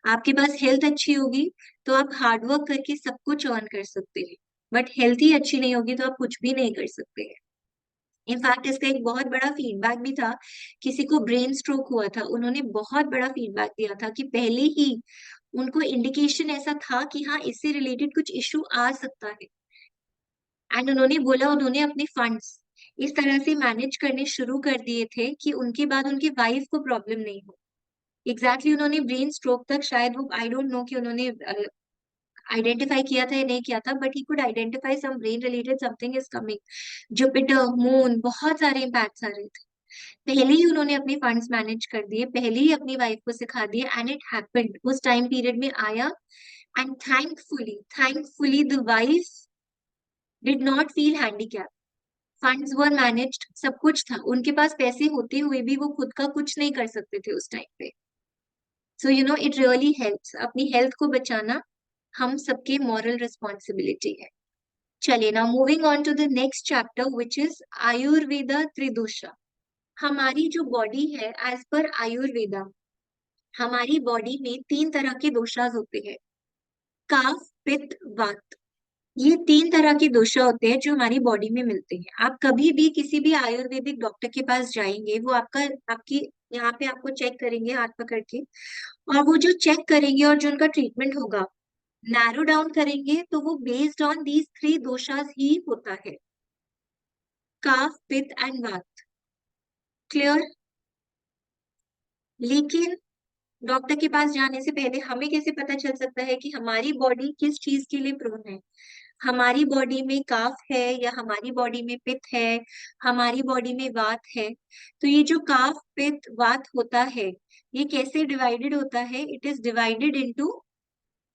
आपके पास हेल्थ अच्छी होगी तो आप हार्डवर्क करके सब कुछ अर्न कर सकते हैं, बट हेल्थ ही अच्छी नहीं होगी तो आप कुछ भी नहीं कर सकते हैं। इनफैक्ट इसका एक बहुत बड़ा फीडबैक भी था, किसी को ब्रेन स्ट्रोक हुआ था, उन्होंने बहुत बड़ा फीडबैक दिया था कि पहले ही उनको इंडिकेशन ऐसा था कि हाँ इससे रिलेटेड कुछ इश्यू आ सकता है। एंड उन्होंने बोला उन्होंने अपने फंड्स इस तरह से मैनेज करने शुरू कर दिए थे कि उनके बाद उनकी वाइफ को प्रॉब्लम नहीं हो। एग्जैक्टली उन्होंने ब्रेन स्ट्रोक तक शायद, वो आई डोंट नो कि उन्होंने आइडेंटिफाई किया था या नहीं किया था, but he could identify some brain related something is coming. Jupiter, moon, बहुत सारे इम्पैक्ट्स आ रहे थे। पहले ही उन्होंने अपने फंड्स मैनेज कर दिए, पहले ही अपनी वाइफ को सिखा दिया, एंड इट हैपेंड, उस टाइम पीरियड में आया। And thankfully the wife did not feel handicap, funds were managed, सब कुछ था उनके पास, पैसे होते हुए भी वो खुद का कुछ नहीं कर सकते थे उस टाइम पे। सो इट रियली हेल्प्स, अपनी हेल्थ को बचाना हम सबके मॉरल रिस्पॉन्सिबिलिटी है। चलिए ना, moving on to the next chapter which is Ayurveda tridosha. हमारी जो बॉडी है, एज पर आयुर्वेदा, हमारी बॉडी में तीन तरह के दोषाज होते हैं, काफ, पित्त, वात। ये तीन तरह के दोषा होते हैं जो हमारी बॉडी में मिलते हैं। आप कभी भी किसी भी आयुर्वेदिक डॉक्टर के पास जाएंगे, वो आपकी यहाँ पे आपको चेक करेंगे हाथ पकड़ के, और वो जो चेक करेंगे और जो उनका ट्रीटमेंट होगा, नैरो डाउन करेंगे, तो वो बेस्ड ऑन दीज थ्री दोषास ही होता है, काफ, पित्त एंड वात। क्लियर? लेकिन डॉक्टर के पास जाने से पहले हमें कैसे पता चल सकता है कि हमारी बॉडी किस चीज के लिए प्रोन है? हमारी बॉडी में काफ है या हमारी बॉडी में पित्त है, हमारी बॉडी में वात है? तो ये जो काफ, पित्त, वात होता है, ये कैसे डिवाइडेड होता है? It is divided into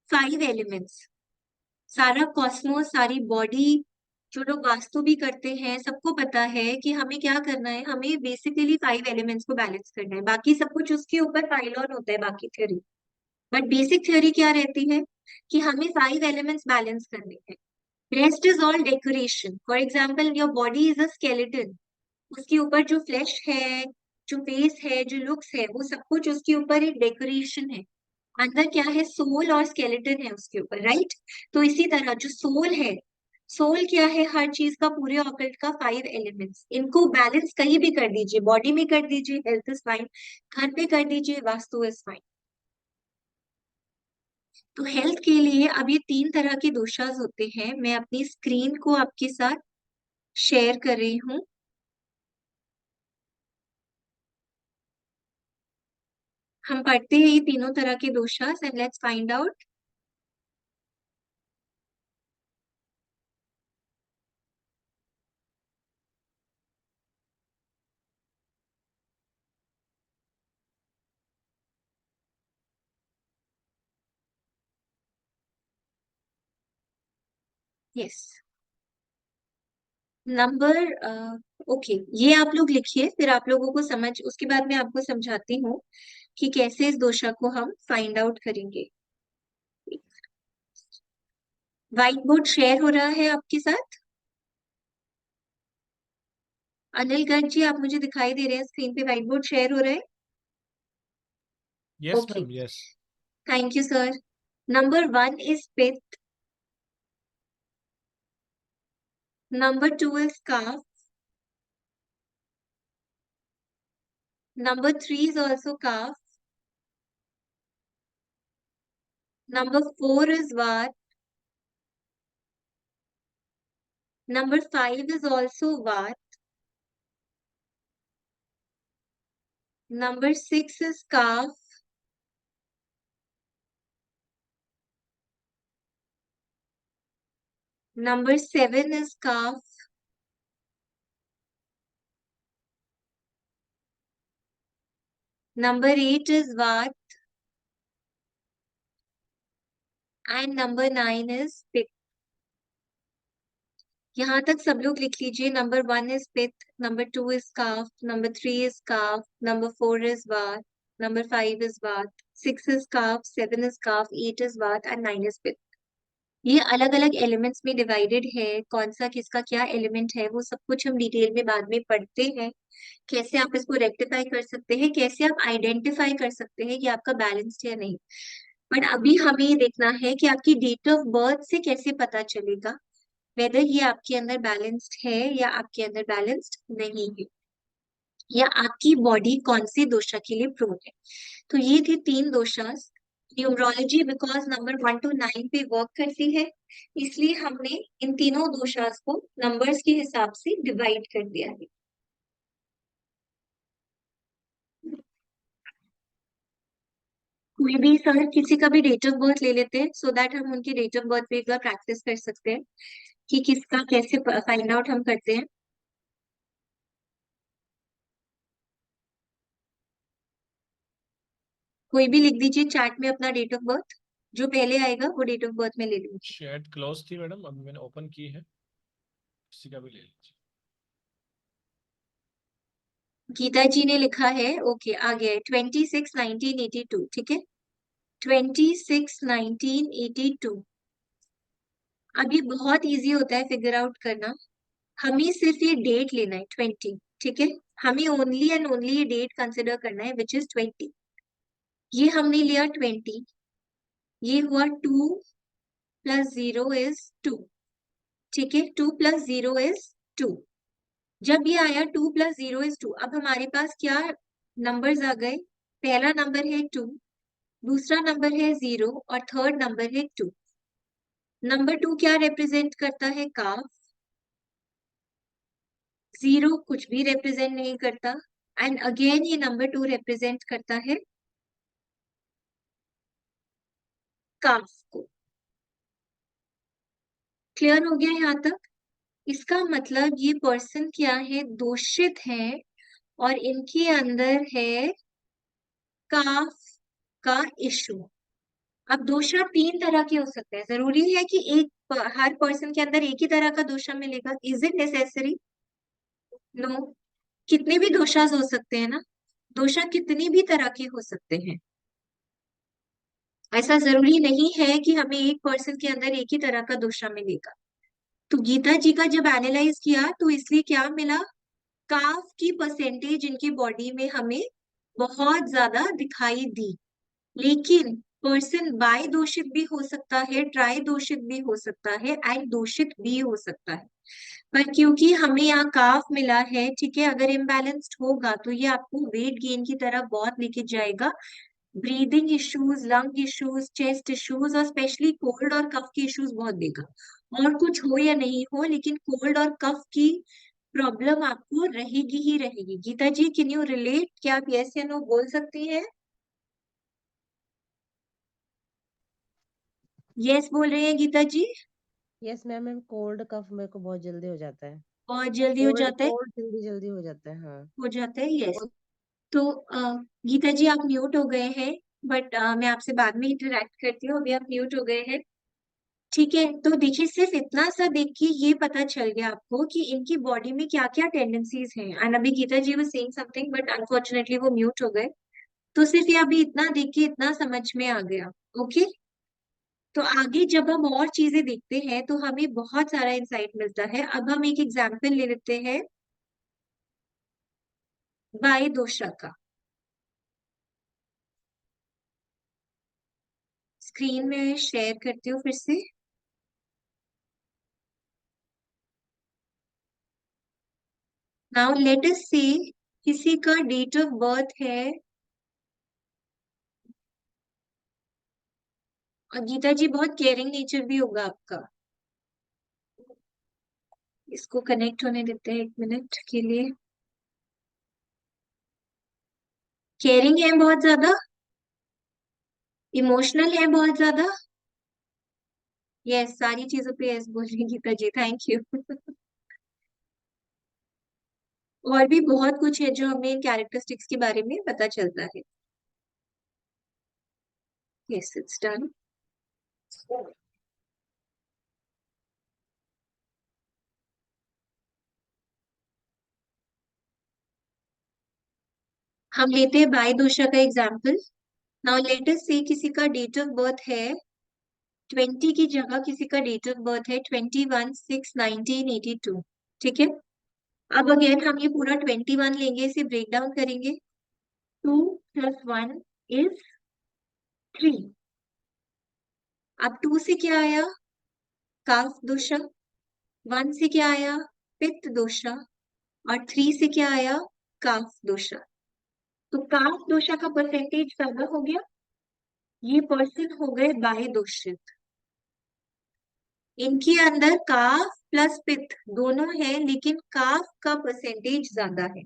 5 elements. सारा कॉस्मोस, सारी बॉडी, जो लोग वास्तु भी करते हैं, सबको पता है कि हमें क्या करना है, हमें बेसिकली 5 एलिमेंट्स को बैलेंस करना है, बाकी सब कुछ उसके ऊपर पाइल ऑन होता है, बाकी थ्योरी। बट बेसिक थ्योरी क्या रहती है कि हमें 5 एलिमेंट्स बैलेंस करने हैं। Rest is all decoration. For example, your body is a skeleton, उसके ऊपर जो फ्लैश है, जो फेस है, जो लुक्स है, वो सब कुछ उसके ऊपर एक डेकोरेशन है। अंदर क्या है? सोल और स्केलेटन है उसके ऊपर, राइट? तो इसी तरह जो सोल है, सोल क्या है? हर चीज का, पूरे ऑकल्ट का 5 एलिमेंट्स, इनको बैलेंस कहीं भी कर दीजिए, बॉडी में कर दीजिए, हेल्थ इज फाइन, घर पे कर दीजिए, वास्तु इज फाइन। तो हेल्थ के लिए अब ये तीन तरह के दोषास होते हैं। मैं अपनी स्क्रीन को आपके साथ शेयर कर रही हूँ। हम पढ़ते हैं ये तीनों तरह के doshas and let's find out. Yes, number, okay, ये आप लोग लिखिए, फिर आप लोगों को समझ, उसके बाद मैं आपको समझाती हूँ कि कैसे इस दोषा को हम फाइंड आउट करेंगे। व्हाइट बोर्ड शेयर हो रहा है आपके साथ? अनिल गर्ग जी, आप मुझे दिखाई दे रहे हैं स्क्रीन पे, व्हाइट बोर्ड शेयर हो रहा है? Yes okay, ma'am, yes. Thank you sir. Number 1 is pitta, number 2 is kapha, number 3 is also kapha, number 4 is Vata, number 5 is also Vata, number 6 is Kapha, number 7 is Kapha, number 8 is Vata, and number 9 is Pitta. यहाँ तक सब लोग लिख लीजिए। Number 1 is pitta, number 2 is calf, number 3 is calf, number 4 is वात, number 5 is वात, 6 is calf, 7 is calf, 8 is वात and 9 is पित्त। ये अलग अलग एलिमेंट्स में डिवाइडेड है, कौन सा किसका क्या एलिमेंट है वो सब कुछ हम डिटेल में बाद में पढ़ते हैं। कैसे आप इसको रेक्टिफाई कर सकते हैं, कैसे आप आइडेंटिफाई कर सकते हैं कि आपका बैलेंस्ड है या नहीं। बट अभी हमें ये देखना है कि आपकी डेट ऑफ बर्थ से कैसे पता चलेगा वेदर ये आपके अंदर बैलेंस्ड है या आपके अंदर बैलेंस्ड नहीं है, या आपकी बॉडी कौन से दोषा के लिए प्रोन है। तो ये थे तीन doshas. Numerology because number 1 to 9 पे वर्क करती है, इसलिए हमने इन तीनों दोषास को नंबर्स के हिसाब से डिवाइड कर दिया है। कोई भी सर किसी का भी डेट ऑफ बर्थ ले लेते हैं, सो दैट हम उनकी डेट ऑफ बर्थ पे एक बार प्रैक्टिस कर सकते हैं कि किसका कैसे फाइंड आउट हम करते हैं। कोई भी लिख दीजिए चैट में अपना डेट ऑफ बर्थ, जो पहले आएगा वो डेट ऑफ बर्थ में ले लीजिए। चैट क्लोज थी मैडम, अभी मैंने ओपन की है, किसी का भी ले लीजिए। गीता जी ने लिखा है, ओके आ गया है, 26/1982, ठीक है, 26/1982। अब ये बहुत इजी होता है फिगर आउट करना। हमें सिर्फ ये डेट लेना है 20, ठीक है, हमें ओनली एंड ओनली ये डेट कंसिडर करना है विच इज 20। ये हमने लिया 20, ये हुआ 2 + 0 = 2, ठीक है, 2 + 0 = 2। जब ये आया 2 + 0 = 2, अब हमारे पास क्या नंबर्स आ गए? पहला नंबर है 2, दूसरा नंबर है 0 और थर्ड नंबर है 2। नंबर 2 क्या रिप्रेजेंट करता है? काफ। 0 कुछ भी रिप्रेजेंट नहीं करता, एंड अगेन ये नंबर 2 रिप्रेजेंट करता है काफ को। क्लियर हो गया यहाँ तक? इसका मतलब ये पर्सन क्या है? दोषित है, और इनके अंदर है काफ का इशू। अब दोषा 3 तरह के हो सकते हैं, जरूरी है कि हर पर्सन के अंदर एक ही तरह का दोषा मिलेगा? Is it necessary? नो। कितने भी दोषास हो सकते हैं ना, दोषा कितनी भी तरह के हो सकते हैं। ऐसा जरूरी नहीं है कि हमें एक पर्सन के अंदर एक ही तरह का दोषा मिलेगा। तो गीता जी का जब एनालाइज किया तो इसलिए क्या मिला? काफ की परसेंटेज इनकी बॉडी में हमें बहुत ज्यादा दिखाई दी। लेकिन पर्सन बाय दोषित भी हो सकता है, ट्राई दोषित भी हो सकता है, एंड दोषित भी हो सकता है। पर क्योंकि हमें यहाँ काफ मिला है, ठीक है, अगर इम्बैलेंस्ड होगा तो ये आपको वेट गेन की तरफ बहुत लेके जाएगा। Breathing issues, lung issues, chest issues, और स्पेशली कोल्ड और कफ के इश्यूज बहुत देगा। और कुछ हो या नहीं हो, लेकिन कोल्ड और कफ की प्रॉब्लम आपको रहेगी ही रहेगी। गीता जी, कैन यू रिलेट? क्या आप यस या नो बोल सकती हैं? यस बोल रहे हैं Geeta ji? Yes ma'am, ma'am cold cough मेरे को बहुत जल्दी हो जाता है। और जल्दी हो कोल्ड जाता है? कोल्ड जल्दी जल्दी हो जाता है, हाँ। हो जाता है, यस। तो गीता जी आप म्यूट हो गए हैं, बट मैं आपसे बाद में इंटरेक्ट करती हूँ, अभी आप म्यूट हो गए हैं। ठीक है, तो देखिए सिर्फ इतना सा देख के ये पता चल गया आपको कि इनकी बॉडी में क्या क्या टेंडेंसीज हैं। एंड अभी Geeta ji was saying something but unfortunately वो म्यूट हो गए। तो सिर्फ ये अभी इतना देख के इतना समझ में आ गया। ओके, तो आगे जब हम और चीजें देखते हैं तो हमें बहुत सारा इंसाइट मिलता है। अब हम एक एग्जाम्पल ले लेते हैं बाय दोषा का। स्क्रीन में शेयर करती हूँ फिर से। नाउ लेट अस से किसी का डेट ऑफ बर्थ है, और गीता जी बहुत केयरिंग नेचर भी होगा आपका। इसको कनेक्ट होने देते हैं 1 मिनट के लिए। केयरिंग है बहुत ज्यादा, इमोशनल है बहुत ज्यादा। यस, सारी चीजों पे यस बोल रही हैं गीता जी, थैंक यू। और भी बहुत कुछ है जो हमें कैरेक्टरिस्टिक्स के बारे में पता चलता है। Yes, it's done. हम लेते हैं बाय दोषा का एग्जाम्पल। नाउ लेट अस से किसी का डेट ऑफ बर्थ है 20 की जगह किसी का डेट ऑफ बर्थ है 21/6/1982, ठीक है। अब अगेन हम ये पूरा 21 लेंगे, इसे ब्रेक डाउन करेंगे। 2 + 1 = 3। अब 2 से क्या आया? काफ दोषा। 1 से क्या आया? पित्त दोषा। और 3 से क्या आया? काफ दोषा। तो काफ दोषा का परसेंटेज ज्यादा हो गया, ये पर्सन हो गए बाह्य दोषित। इनके अंदर काफ प्लस पित्त दोनों है, लेकिन काफ का परसेंटेज ज्यादा है।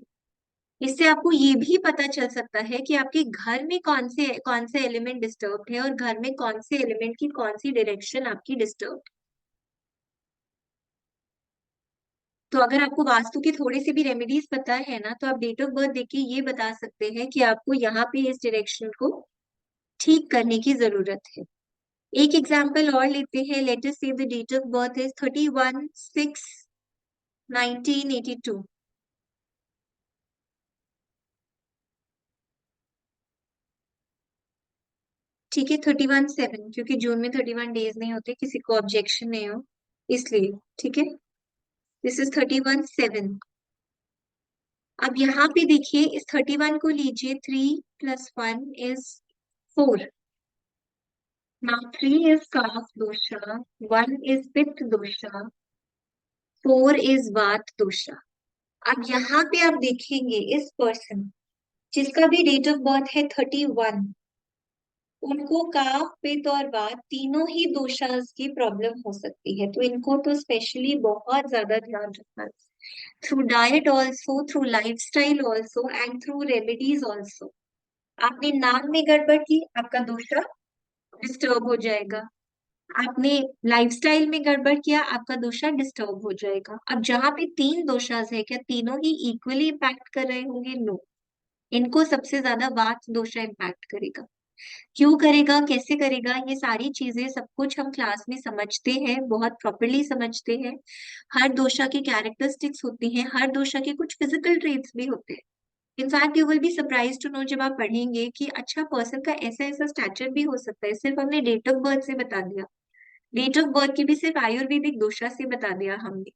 इससे आपको ये भी पता चल सकता है कि आपके घर में कौन से एलिमेंट डिस्टर्ब है, और घर में कौन से एलिमेंट की कौन सी डायरेक्शन आपकी डिस्टर्ब। तो अगर आपको वास्तु के थोड़े से भी रेमेडीज पता है ना, तो आप डेट ऑफ बर्थ देख के ये बता सकते हैं कि आपको यहाँ पे इस डायरेक्शन को ठीक करने की जरूरत है। एक एग्जाम्पल और लेते हैं। Let us say the date of birth is 31/6/1982। ठीक है, 31/7, क्योंकि जून में 31 डेज नहीं होते, किसी को ऑब्जेक्शन नहीं हो इसलिए। ठीक है, दिस इज 31/7। अब यहाँ पे देखिए, इस 31 को लीजिए, 3 + 1 = 4। नाउ 3 इज काफ दोषा, 1 इज पित्त दोषा, 4 इज वात दोषा। अब यहाँ पे आप देखेंगे, इस पर्सन जिसका भी डेट ऑफ बर्थ है 31, उनको काफ पित्त और वात तीनों ही दोषास की प्रॉब्लम हो सकती है। तो इनको तो स्पेशली बहुत ज्यादा ध्यान रखना है, through diet also, through lifestyle also, and through remedies also. आपने नाम में गड़बड़ की, आपका दोषा डिस्टर्ब हो जाएगा। आपने लाइफस्टाइल में गड़बड़ किया, आपका दोषा डिस्टर्ब हो जाएगा। अब जहाँ पे 3 दोषास है, क्या तीनों ही इक्वली इम्पैक्ट कर रहे होंगे? नो, इनको सबसे ज्यादा वात दोषा इम्पैक्ट करेगा। क्यों करेगा, कैसे करेगा, ये सारी चीजें सब कुछ हम क्लास में समझते हैं, बहुत प्रॉपरली समझते हैं। हर दोषा की कैरेक्टरिस्टिक्स होती हैं, हर दोषा के कुछ फिजिकल ट्रेट्स भी होते हैं। In fact you will be surprise to know, जब आप पढ़ेंगे कि अच्छा, पर्सन का ऐसा ऐसा स्टैचर भी हो सकता है, सिर्फ हमने डेट ऑफ बर्थ से बता दिया। डेट ऑफ बर्थ की भी सिर्फ आयुर्वेदिक दोषा से बता दिया हमने।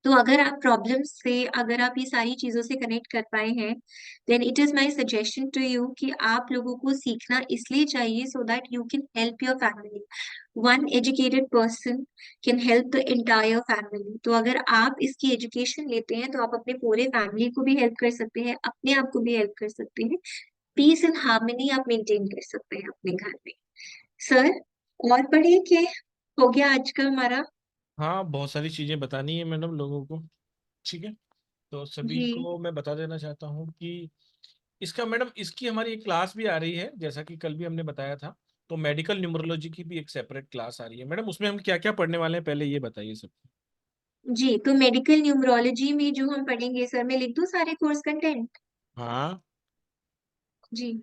तो अगर आप प्रॉब्लम से, अगर आप ये सारी चीजों से कनेक्ट कर पाए हैं, then it is my suggestion to you कि आप लोगों को सीखना इसलिए चाहिए so that you can help your family. One educated person can help the entire family. तो अगर आप इसकी एजुकेशन लेते हैं, तो आप अपने पूरे फैमिली को भी हेल्प कर सकते हैं, अपने आप को भी हेल्प कर सकते हैं। पीस एंड हार्मनी आप मेंटेन कर सकते हैं अपने घर में। सर, और पढ़िए क्या हो गया आज का हमारा? हाँ, बहुत सारी चीजें बतानी है मैडम लोगों को। ठीक है, तो सभी जी को मैं बता देना चाहता हूँ कि इसका मैडम, इसकी हमारी एक क्लास भी आ रही है, जैसा कि कल भी हमने बताया था। तो मेडिकल न्यूमरोलॉजी की भी एक सेपरेट क्लास आ रही है मैडम, उसमें हम क्या क्या पढ़ने वाले हैं पहले ये बताइए सब। जी, तो मेडिकल न्यूमरोलॉजी में जो हम पढ़ेंगे, सर मैं लिख दूं सारे कोर्स कंटेंट? हाँ। जी,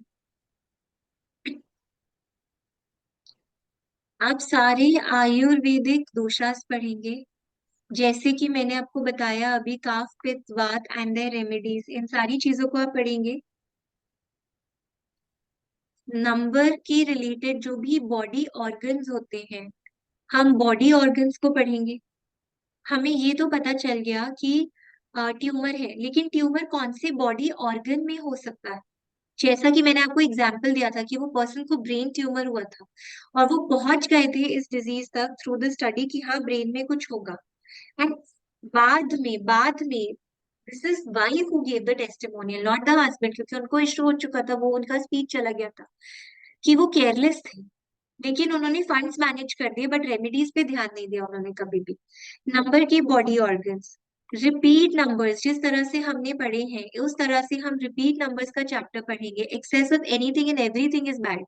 आप सारे आयुर्वेदिक दोषास पढ़ेंगे, जैसे कि मैंने आपको बताया अभी, काफ पित्त वात एंड देयर रेमेडीज, इन सारी चीजों को आप पढ़ेंगे। नंबर के रिलेटेड जो भी बॉडी ऑर्गन्स होते हैं, हम बॉडी ऑर्गन्स को पढ़ेंगे। हमें ये तो पता चल गया कि ट्यूमर है, लेकिन ट्यूमर कौन से बॉडी ऑर्गन में हो सकता है? जैसा कि मैंने आपको एग्जाम्पल दिया था कि वो पर्सन को ब्रेन ट्यूमर हुआ था, और वो पहुंच गए थे इस डिजीज तक थ्रू द स्टडी कि हाँ, ब्रेन में कुछ होगा। एंड बाद में this is wife who give the testimonial, not the husband, क्योंकि उनको इश्यू हो चुका था, वो उनका स्पीच चला गया था कि वो केयरलेस थे। लेकिन उन्होंने फंड्स मैनेज कर दिए, बट रेमेडीज पे ध्यान नहीं दिया उन्होंने कभी भी। नंबर के बॉडी ऑर्गन्स, रिपीट नंबर्स, जिस तरह से हमने पढ़े हैं उस तरह से हम रिपीट नंबर्स का चैप्टर पढ़ेंगे। Excess of anything and everything is bad.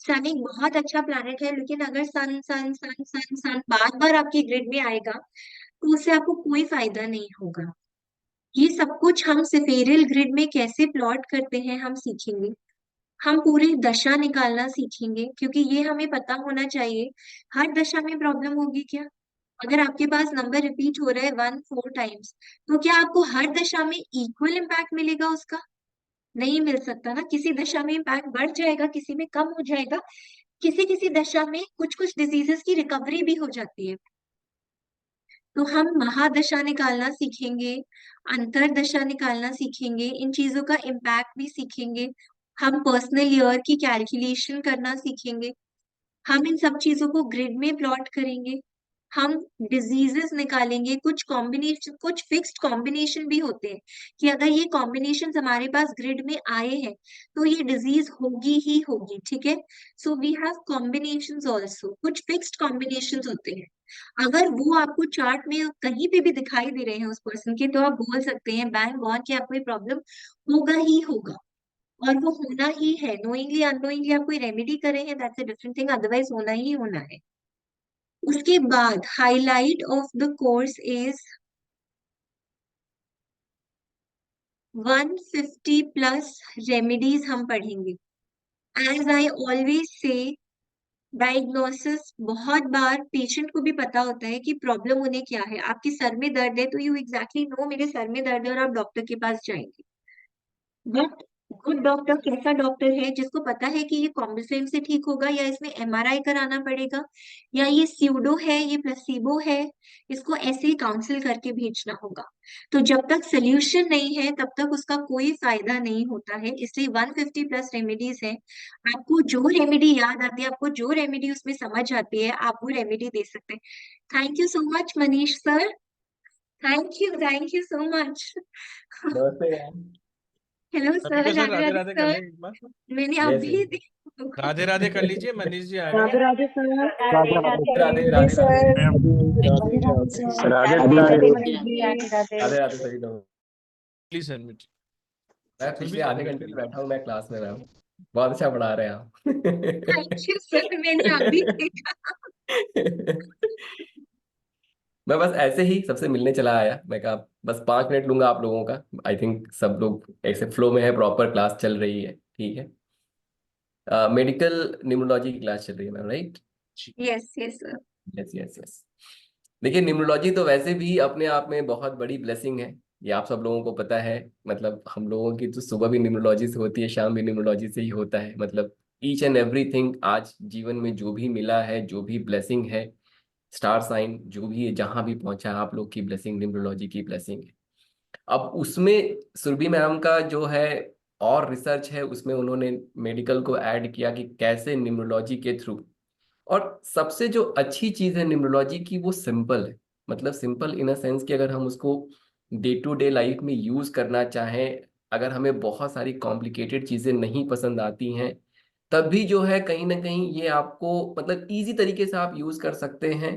Sun एक बहुत अच्छा प्लैनेट है, लेकिन अगर सन सन सन सन सन बार बार आपकी ग्रिड में आएगा, तो उससे आपको कोई फायदा नहीं होगा। ये सब कुछ हम सिफेरल ग्रिड में कैसे प्लॉट करते हैं हम सीखेंगे। हम पूरी दशा निकालना सीखेंगे, क्योंकि ये हमें पता होना चाहिए हर दशा में प्रॉब्लम होगी क्या। अगर आपके पास नंबर रिपीट हो रहा है 1 4 टाइम्स, तो क्या आपको हर दशा में इक्वल इम्पैक्ट मिलेगा उसका? नहीं मिल सकता ना। किसी दशा में इम्पैक्ट बढ़ जाएगा, किसी में कम हो जाएगा। किसी किसी दशा में कुछ कुछ डिजीजेस की रिकवरी भी हो जाती है। तो हम महादशा निकालना सीखेंगे, अंतरदशा निकालना सीखेंगे, इन चीजों का इम्पैक्ट भी सीखेंगे। हम पर्सनल ईयर की कैलकुलेशन करना सीखेंगे। हम इन सब चीजों को ग्रिड में प्लॉट करेंगे। हम डिजीजेस निकालेंगे, कुछ कॉम्बिनेशन, कुछ फिक्स्ड कॉम्बिनेशन भी होते हैं कि अगर ये कॉम्बिनेशन हमारे पास ग्रिड में आए हैं, तो ये डिजीज होगी ही होगी। ठीक है, so we have combinations also, कुछ फिक्स्ड कॉम्बिनेशंस होते हैं। अगर वो आपको चार्ट में कहीं पे भी दिखाई दे रहे हैं उस पर्सन के, तो आप बोल सकते हैं बैंग ऑन कि आपको ये प्रॉब्लम होगा ही होगा, और वो होना ही है। नोइंगली अननोइंगली आप कोई रेमेडी कर रहे हैं, that's a different thing, otherwise होना ही होना है। उसके बाद highlight of the course is 150+ remedies हम पढ़ेंगे। As I always say, diagnosis बहुत बार पेशेंट को भी पता होता है कि प्रॉब्लम उन्हें क्या है। आपके सर में दर्द है तो यू एग्जैक्टली नो मेरे सर में दर्द है और आप डॉक्टर के पास जाएंगे। बट गुड डॉक्टर कैसा डॉक्टर है? जिसको पता है कि ये कॉम्बिफ्लेम से ठीक होगा, या इसमें एमआरआई कराना पड़ेगा, या ये स्यूडो है, ये प्लेसिबो है, इसको ऐसे ही काउंसिल करके भेजना होगा। तो जब तक सोल्यूशन नहीं है तब तक उसका कोई फायदा नहीं होता है। इसलिए 150 प्लस रेमेडीज है। आपको जो रेमेडी याद आती है, आपको जो रेमेडी उसमें समझ आती है, आप वो रेमेडी दे सकते हैं। Thank you so much Manish sir. Thank you so much. नमस्ते यार। हेलो सभी सर, का सर राधे राधे राधे राधे कर सर। लें एक बार। मैंने यस अभी यस। राधे राधे कर लीजिए, मनीष जी आ रहे राधे हैं। Radhe sir. Radhe Radhe Radhe Radhe sir. Radhe Radhe Radhe sir. Radhe Radhe Radhe Radhe. Manish ji. Radhe Radhe. Radhe Radhe सभी लोग। Please submit. मैं सभी पिछले आधे सबमिट घंटे कर से लीजिए। बैठा हूँ, मैं क्लास में रहा हूँ। बहुत अच्छा पढ़ा रहे हैं थैंक यू सर, मैंने अभी देखा। आप। मैं बस ऐसे ही सबसे मिलने चला आया, मैं कहा बस 5 मिनट लूंगा आप लोगों का। आई थिंक सब लोग ऐसे फ्लो में है, प्रॉपर क्लास चल रही है, ठीक है। मेडिकल न्यूमरोलॉजी की क्लास चल रही है मैम, राइट? जी। Yes yes sir. Yes yes yes. देखिए, न्यूमरोलॉजी तो वैसे भी अपने आप में बहुत बड़ी ब्लेसिंग है, ये आप सब लोगों को पता है। मतलब हम लोगों की तो सुबह भी न्यूमरोलॉजी से होती है, शाम भी न्यूमरोलॉजी से ही होता है। मतलब ईच एंड एवरीथिंग आज जीवन में जो भी मिला है, जो भी ब्लेसिंग है, स्टार साइन जो भी है, जहां भी पहुंचा, आप लोग की ब्लेसिंग न्यूमरोलॉजी की ब्लेसिंग है। अब उसमें सुरभि मैम का जो है और रिसर्च है, उसमें उन्होंने मेडिकल को ऐड किया कि कैसे न्यूमरोलॉजी के थ्रू। और सबसे जो अच्छी चीज है न्यूमरोलॉजी की, वो सिंपल है। मतलब सिंपल इन अ सेंस कि अगर हम उसको डे टू डे लाइफ में यूज करना चाहें, अगर हमें बहुत सारी कॉम्प्लिकेटेड चीजें नहीं पसंद आती हैं, तब भी जो है कहीं ना कहीं ये आपको मतलब इजी तरीके से आप यूज कर सकते हैं।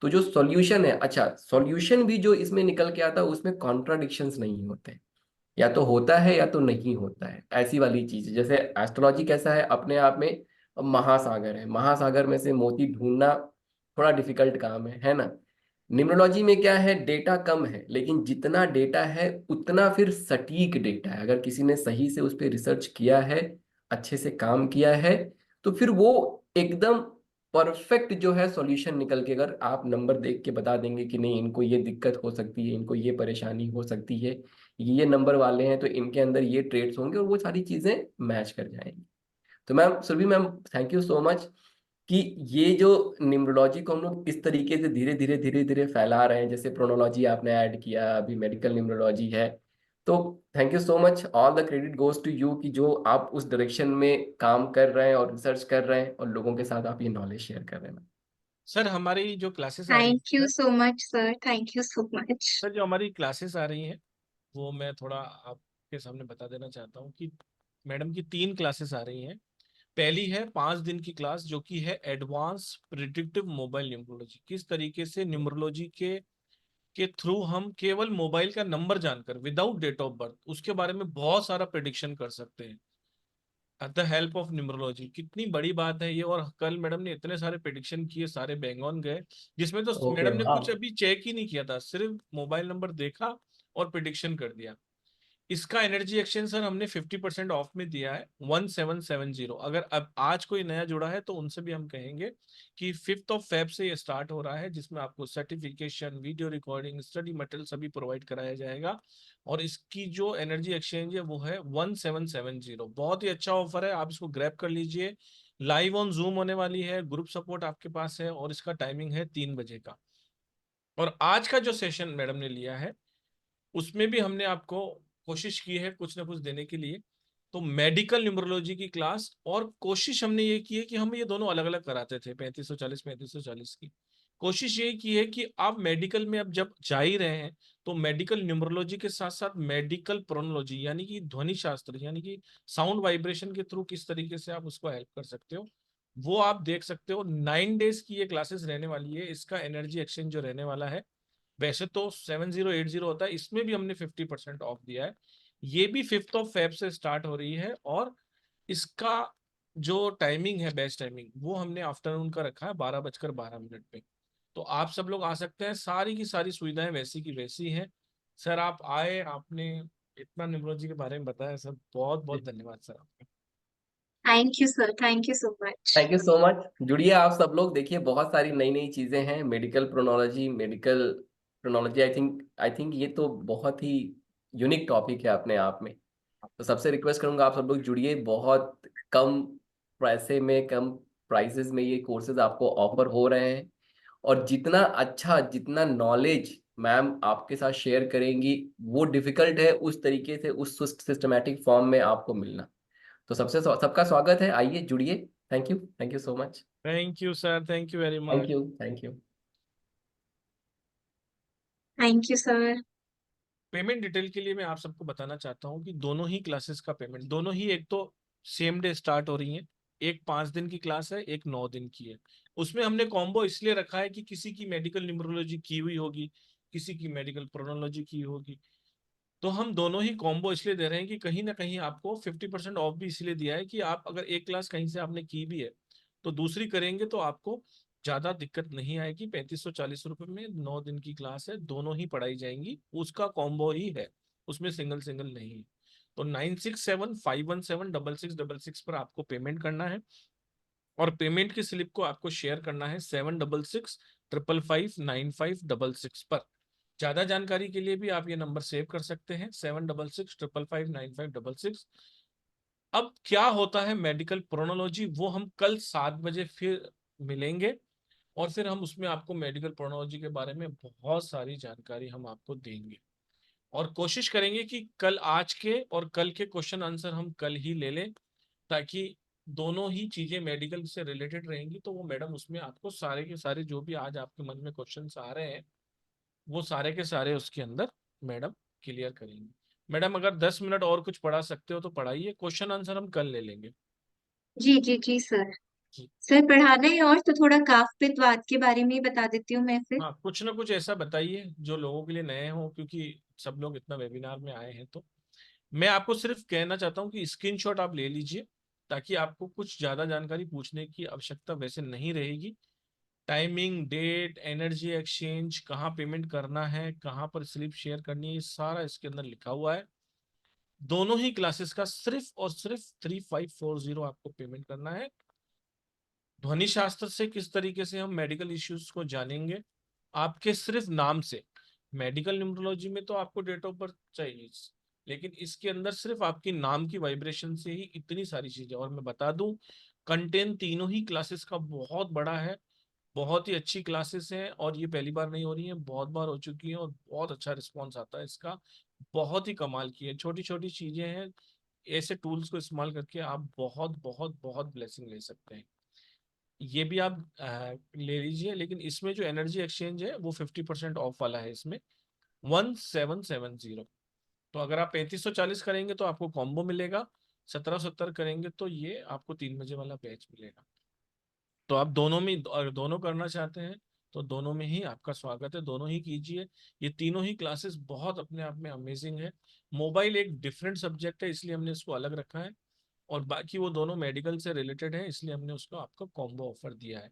तो जो सॉल्यूशन है, अच्छा सॉल्यूशन भी जो इसमें निकल के आता है, उसमें कॉन्ट्राडिक्शंस नहीं होते। या तो होता है या तो नहीं होता है, ऐसी वाली चीज है। जैसे एस्ट्रोलॉजी कैसा है, अपने आप में महासागर है, महासागर में से मोती ढूंढना थोड़ा डिफिकल्ट काम है ना। न्यूमरोलॉजी में क्या है, डेटा कम है, लेकिन जितना डेटा है उतना फिर सटीक डेटा है। अगर किसी ने सही से उस पर रिसर्च किया है, अच्छे से काम किया है, तो फिर वो एकदम परफेक्ट जो है सॉल्यूशन निकल के, अगर आप नंबर देख के बता देंगे कि नहीं इनको ये दिक्कत हो सकती है, इनको ये परेशानी हो सकती है, ये नंबर वाले हैं तो इनके अंदर ये ट्रेड्स होंगे, और वो सारी चीजें मैच कर जाएंगी। तो ma'am Surbhi ma'am, thank you so much कि ये जो न्यूमरोलॉजी को हम लोग इस तरीके से धीरे धीरे फैला रहे हैं। जैसे प्रोनोलॉजी आपने ऐड किया, अभी मेडिकल न्यूमरोलॉजी है। तो thank you so much, all the credit goes to you कि जो आप उस डायरेक्शन में काम कर रहे हैं और रिसर्च कर रहे हैं, और लोगों के साथ आप ये नॉलेज शेयर कर रहे हैं। सर हमारी जो क्लासेस आ रही थैंक यू है, so much sir, thank you so much. Sir जो हमारी क्लासेस आ रही हैं वो मैं थोड़ा आपके सामने बता देना चाहता हूँ कि मैडम की 3 क्लासेस आ रही हैं। पहली है 5 दिन की क्लास जो कि है एडवांस प्रिडिक्टिव मोबाइल न्यूमरोलॉजी। किस तरीके से न्यूमरोलॉजी के थ्रू हम केवल मोबाइल का नंबर जानकर विदाउट डेट ऑफ बर्थ उसके बारे में बहुत सारा प्रिडिक्शन कर सकते हैं द हेल्प ऑफ न्यूमरोलॉजी। कितनी बड़ी बात है ये। और कल मैडम ने इतने सारे प्रिडिक्शन किए, सारे बैंग ऑन गए, जिसमें तो ओके, मैडम ने वाह। कुछ अभी चेक ही नहीं किया था, सिर्फ मोबाइल नंबर देखा और प्रिडिक्शन कर दिया। इसका एनर्जी एक्सचेंज सर हमने 50% ऑफ में दिया है, 1770। अगर अब आज कोई नया जुड़ा है तो उनसे भी हम कहेंगे कि 5 फेब से ये स्टार्ट हो रहा है, जिसमें आपको certification, video recording, study material सभी प्रोवाइड कराया जाएगा। और इसकी जो एनर्जी एक्सचेंज है वो है 1770। बहुत ही अच्छा ऑफर है, आप इसको ग्रैब कर लीजिए। लाइव ऑन जूम होने वाली है, ग्रुप सपोर्ट आपके पास है, और इसका टाइमिंग है 3 बजे का। और आज का जो सेशन मैडम ने लिया है उसमें भी हमने आपको कोशिश की है कुछ ना कुछ देने के लिए। तो मेडिकल न्यूमरोलॉजी की क्लास, और कोशिश हमने ये की है कि हम ये दोनों अलग अलग कराते थे, 3540 की। कोशिश ये की है कि आप मेडिकल में अब जब जा ही रहे हैं तो मेडिकल न्यूमरोलॉजी के साथ साथ मेडिकल प्रोनोलॉजी यानी कि ध्वनि शास्त्र, यानी कि साउंड वाइब्रेशन के थ्रू किस तरीके से आप उसको हेल्प कर सकते हो, वो आप देख सकते हो। 9 डेज की ये क्लासेस रहने वाली है। इसका एनर्जी एक्सचेंज जो रहने वाला है, वैसे तो 7080 होता है, इसमें भी हमने 50% ऑफ दिया है। ये भी 5 फेब से स्टार्ट हो रही है, और इसका जो टाइमिंग है, बेस्ट टाइमिंग, वो हमने आफ्टरनून का रखा है 12:12 पे। तो आप सब लोग आ सकते हैं, सारी की सारी सुविधाएं वैसी की वैसी हैं। सर आप आए, आपने इतना न्यूमरोलॉजी के बारे में बताया सर, बहुत बहुत धन्यवाद सर आपका। Thank you sir, thank you so much. Thank you so much. जुड़िए आप सब लोग, देखिए बहुत सारी नई नई चीजें हैं। मेडिकल प्रोनोलॉजी आई थिंक ये तो बहुत ही यूनिक टॉपिक है अपने आप में। तो सबसे रिक्वेस्ट करूंगा आप सब लोग जुड़िए। बहुत कम पैसे में, कम प्राइसेस में ये कोर्सेज आपको ऑफर हो रहे हैं। और जितना अच्छा, जितना नॉलेज मैम आपके साथ शेयर करेंगी, वो डिफिकल्ट है उस तरीके से, उस सिस्टमेटिक फॉर्म में आपको मिलना। तो सबका स्वागत है, आइए जुड़िए। Thank you so much. Thank you sir, thank you very thank much. You, thank you. Thank you sir. Payment detail के लिए मैं आप सबको बताना चाहता हूँ कि दोनों ही क्लासेस का पेमेंट, दोनों ही एक तो सेम डे स्टार्ट हो रही है। एक 5 दिन की क्लास है, एक 9 दिन की है। उसमें हमने कॉम्बो इसलिए रखा है कि किसी की मेडिकल न्यूमरोलॉजी की हुई होगी, किसी की मेडिकल प्रोनोलॉजी की होगी, तो हम दोनों ही कॉम्बो इसलिए दे रहे हैं कि कहीं ना कहीं आपको 50% ऑफ भी इसलिए दिया है कि आप अगर एक क्लास कहीं से आपने की भी है तो दूसरी करेंगे तो आपको ज्यादा दिक्कत नहीं आएगी। 3540 रुपये में 9 दिन की क्लास है, दोनों ही पढ़ाई जाएंगी, उसका कॉम्बो ही है, उसमें सिंगल सिंगल नहीं है। तो 9675176666 पर आपको पेमेंट करना है और पेमेंट की स्लिप को आपको शेयर करना है 7665559566 पर। ज्यादा जानकारी के लिए भी आप ये नंबर सेव कर सकते हैं, 7665559566। अब क्या होता है मेडिकल प्रोनोलॉजी, वो हम कल 7 बजे फिर मिलेंगे और फिर हम उसमें आपको मेडिकल प्रोनोलॉजी के बारे में बहुत सारी जानकारी हम आपको देंगे। और कोशिश करेंगे कि कल, आज के और कल के क्वेश्चन आंसर हम कल ही ले लें, ताकि दोनों ही चीजें मेडिकल से रिलेटेड रहेंगी। तो वो मैडम उसमें आपको सारे के सारे जो भी आज आपके मन में क्वेश्चंस आ रहे हैं वो सारे के सारे उसके अंदर मैडम क्लियर करेंगे। मैडम अगर 10 मिनट और कुछ पढ़ा सकते हो तो पढ़ाइए, क्वेश्चन आंसर हम कल ले लेंगे। जी जी जी सर। जी। सर पढ़ाना है और तो थोड़ा काफ पित्त के बारे में ही बता देती हूँ मैं फिर। हाँ, कुछ ना कुछ ऐसा बताइए जो लोगों के लिए नए हो, क्योंकि सब लोग इतना वेबिनार में आए हैं। तो मैं आपको सिर्फ कहना चाहता हूँ कि स्क्रीनशॉट आप ले लीजिए, ताकि आपको कुछ ज्यादा जानकारी पूछने की आवश्यकता वैसे नहीं रहेगी। टाइमिंग, डेट, एनर्जी एक्सचेंज, कहाँ पेमेंट करना है, कहाँ पर स्लिप शेयर करनी है, ये सारा इसके अंदर लिखा हुआ है। दोनों ही क्लासेस का सिर्फ और सिर्फ 3540 आपको पेमेंट करना है। ध्वनि शास्त्र से किस तरीके से हम मेडिकल इश्यूज को जानेंगे, आपके सिर्फ नाम से। मेडिकल न्यूमरोलॉजी में तो आपको डेट ऑफ बर्थ चाहिए, लेकिन इसके अंदर सिर्फ आपकी नाम की वाइब्रेशन से ही इतनी सारी चीजें। और मैं बता दूं, कंटेंट तीनों ही क्लासेस का बहुत बड़ा है, बहुत ही अच्छी क्लासेस हैं और ये पहली बार नहीं हो रही हैं, बहुत बार हो चुकी हैं और बहुत अच्छा रिस्पॉन्स आता है इसका। बहुत ही कमाल की है, छोटी छोटी चीजें हैं। ऐसे टूल्स को इस्तेमाल करके आप बहुत बहुत बहुत ब्लेसिंग ले सकते हैं। ये भी आप ले लीजिए, लेकिन इसमें जो एनर्जी एक्सचेंज है वो 50% ऑफ वाला है इसमें, 1770। तो अगर आप 3540 करेंगे तो आपको कॉम्बो मिलेगा, 1770 करेंगे तो ये आपको 3 बजे वाला बैच मिलेगा। तो आप दोनों में, अगर दोनों करना चाहते हैं तो दोनों में ही आपका स्वागत है, दोनों ही कीजिए। ये तीनों ही क्लासेस बहुत अपने आप में अमेजिंग है। मोबाइल एक डिफरेंट सब्जेक्ट है, इसलिए हमने इसको अलग रखा है, और बाकी वो दोनों मेडिकल से रिलेटेड है, इसलिए हमने उसको आपको कॉम्बो ऑफर दिया है।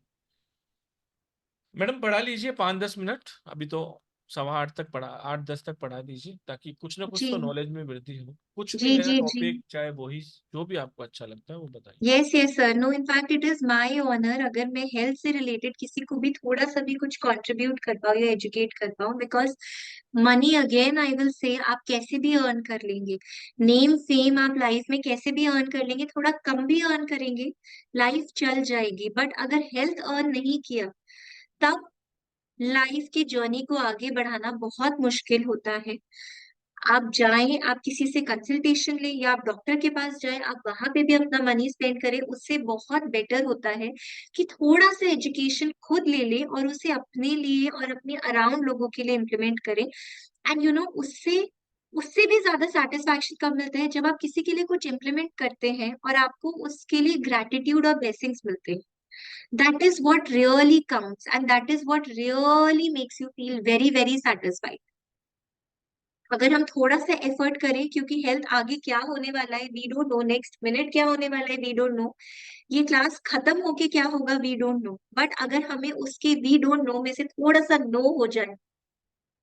मैडम पढ़ा लीजिए 5-10 मिनट, अभी तो 7:15 तक पढ़ा, 8-10 तक पढ़ा दीजिए, ताकि कुछ ना कुछ तो जी नॉलेज में वृद्धि हो। कुछ भी जी नया जी जी। टॉपिक, चाहे वही जो भी आपको अच्छा लगता है वो बताइए। Yes yes sir, no in fact it is my honour अगर मैं हेल्थ से रिलेटेड किसी को भी थोड़ा सा भी कुछ कंट्रीब्यूट कर पाऊँ या एजुकेट कर पाऊँ, because money again I will say आप कैसे भी अर्न कर लेंगे, नेम फेम आप लाइफ में कैसे भी अर्न कर लेंगे, थोड़ा कम भी अर्न करेंगे, लाइफ चल जाएगी। बट अगर हेल्थ अर्न नहीं किया तब लाइफ की जर्नी को आगे बढ़ाना बहुत मुश्किल होता है। आप जाएं, आप किसी से कंसल्टेशन लें या आप डॉक्टर के पास जाएं, आप वहां पे भी अपना मनी स्पेंड करें, उससे बहुत बेटर होता है कि थोड़ा सा एजुकेशन खुद ले लें और उसे अपने लिए और अपने अराउंड लोगों के लिए इम्प्लीमेंट करें। एंड यू नो, उससे उससे भी ज्यादा सेटिस्फैक्शन कब मिलता है, जब आप किसी के लिए कुछ इम्प्लीमेंट करते हैं और आपको उसके लिए ग्रेटिट्यूड और ब्लेसिंग्स मिलते हैं। That is what really counts and that is what really makes you feel very very satisfied. अगर हम थोड़ा सा एफर्ट करें, क्योंकि हेल्थ आगे क्या होने वाला है we don't know, next minute क्या होने वाला है वी डोंट नो, ये क्लास खत्म होके क्या होगा वी डोंट नो, बट अगर हमें उसके वी डोंट नो में से थोड़ा सा नो हो जाए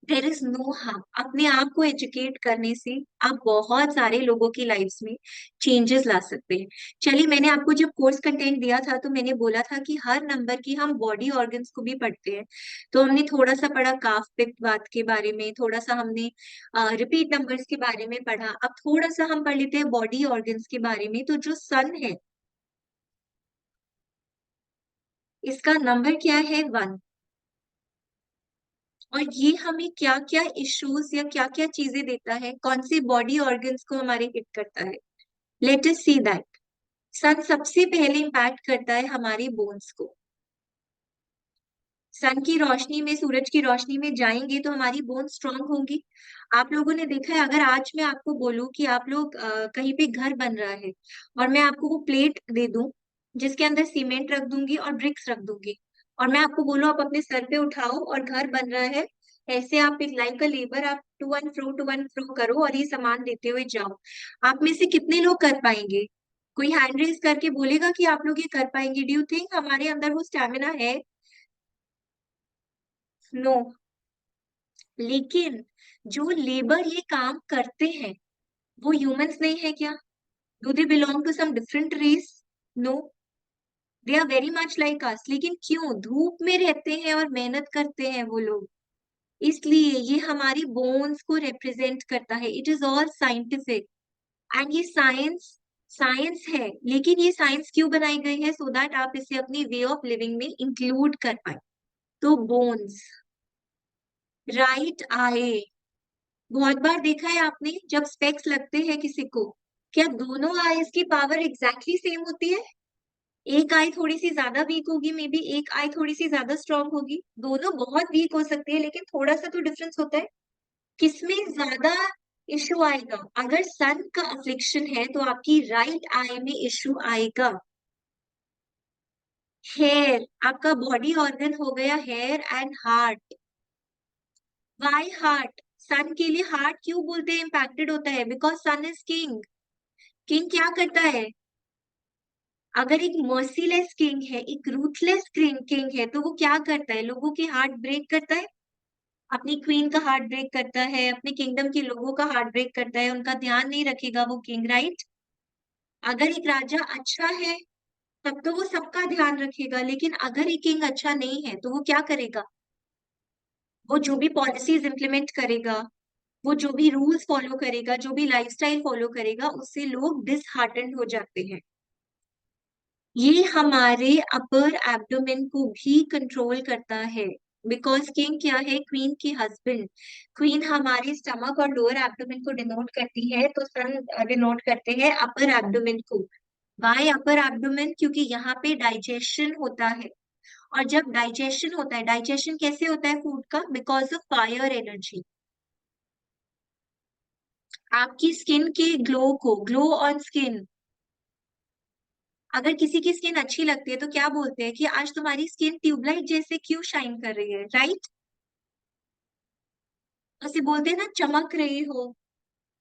देर इज नो हार्म। अपने आप को एजुकेट करने से आप बहुत सारे लोगों की लाइफ्स में चेंजेस ला सकते हैं। चलिए, मैंने आपको जब कोर्स कंटेंट दिया था तो मैंने बोला था कि हर नंबर की हम बॉडी ऑर्गन्स को भी पढ़ते हैं। तो हमने थोड़ा सा पढ़ा काफ पित्त वात के बारे में, थोड़ा सा हमने रिपीट नंबर्स के बारे में पढ़ा। अब थोड़ा सा हम पढ़ लेते हैं बॉडी ऑर्गन्स के बारे में। तो जो सन है, इसका नंबर क्या है? 1। और ये हमें क्या क्या इश्यूज या क्या क्या चीजें देता है, कौन से बॉडी ऑर्गन्स को हमारे हिट करता है? Let us see that. सन सबसे पहले इंपैक्ट करता है हमारी बोन्स को। सन की रोशनी में, सूरज की रोशनी में जाएंगे तो हमारी बोन स्ट्रांग होंगी। आप लोगों ने देखा है, अगर आज मैं आपको बोलूं कि आप लोग कहीं पे घर बन रहा है और मैं आपको वो प्लेट दे दूं जिसके अंदर सीमेंट रख दूंगी और ब्रिक्स रख दूंगी, और मैं आपको बोलूं आप अपने सर पे उठाओ और घर बन रहा है, ऐसे आप एक लाइक का लेबर, आप टू एंड फ्रो करो और ये सामान देते हुए जाओ। आप में से कितने लोग कर पाएंगे? कोई हैंड रेज करके बोलेगा कि आप लोग ये कर पाएंगे? डू यू थिंक हमारे अंदर वो स्टेमिना है? नो। लेकिन जो लेबर ये काम करते हैं वो ह्यूमंस नहीं है क्या? Do they belong to some different race? No, they are very much like us. लेकिन क्यों धूप में रहते हैं और मेहनत करते हैं वो लोग? इसलिए ये हमारी बोन्स को रिप्रेजेंट करता है। It is all scientific. And ये साइंस साइंस है, लेकिन ये साइंस क्यों बनाई गई है? सो दैट आप इसे अपनी वे ऑफ लिविंग में इंक्लूड कर पाए। तो बोन्स, राइट आई। बहुत बार देखा है आपने, जब स्पेक्स लगते हैं किसी को, क्या दोनों आईज की पावर एग्जैक्टली सेम होती है? एक आई थोड़ी सी ज्यादा वीक होगी, मे बी एक आई थोड़ी सी ज्यादा स्ट्रांग होगी, दोनों बहुत वीक हो सकती है, लेकिन थोड़ा सा तो डिफरेंस होता है। किसमें ज्यादा इश्यू आएगा? अगर सन का अफ्लिक्शन है तो आपकी राइट आई में इश्यू आएगा। हेयर, आपका बॉडी ऑर्गन हो गया hair and heart. Why heart? Sun के लिए हार्ट क्यों बोलते हैं इम्पैक्टेड होता है? Because sun is king. King क्या करता है? अगर एक मर्सीलेस किंग है, एक रूथलेस किंग है, तो वो क्या करता है? लोगों के हार्ट ब्रेक करता है, अपनी क्वीन का हार्ट ब्रेक करता है, अपने किंगडम के लोगों का हार्ट ब्रेक करता है, उनका ध्यान नहीं रखेगा वो किंग, राइट? अगर एक राजा अच्छा है तब तो वो सबका ध्यान रखेगा, लेकिन अगर एक किंग अच्छा नहीं है तो वो क्या करेगा? वो जो भी पॉलिसीज इंप्लीमेंट करेगा, वो जो भी रूल्स फॉलो करेगा, जो भी लाइफस्टाइल फॉलो करेगा, उससे लोग डिसहार्टेंड हो जाते हैं। ये हमारे अपर एब्डोमेन को भी कंट्रोल करता है। बिकॉज किंग क्या है? क्वीन की हस्बैंड। क्वीन हमारे स्टमक और लोअर एब्डोमेन को डिनोट करती है, तो सन डिनोट करते हैं अपर एब्डोमेन को। Why upper abdomen? क्योंकि यहाँ पे डाइजेशन होता है। और जब डाइजेशन होता है, डाइजेशन कैसे होता है फूड का? Because of fire energy. आपकी स्किन के ग्लो को, ग्लो ऑन स्किन, अगर किसी की स्किन अच्छी लगती है तो क्या बोलते हैं कि आज तुम्हारी स्किन ट्यूबलाइट जैसे क्यों शाइन कर रही है, राइट? उसे बोलते हैं ना, चमक रही हो।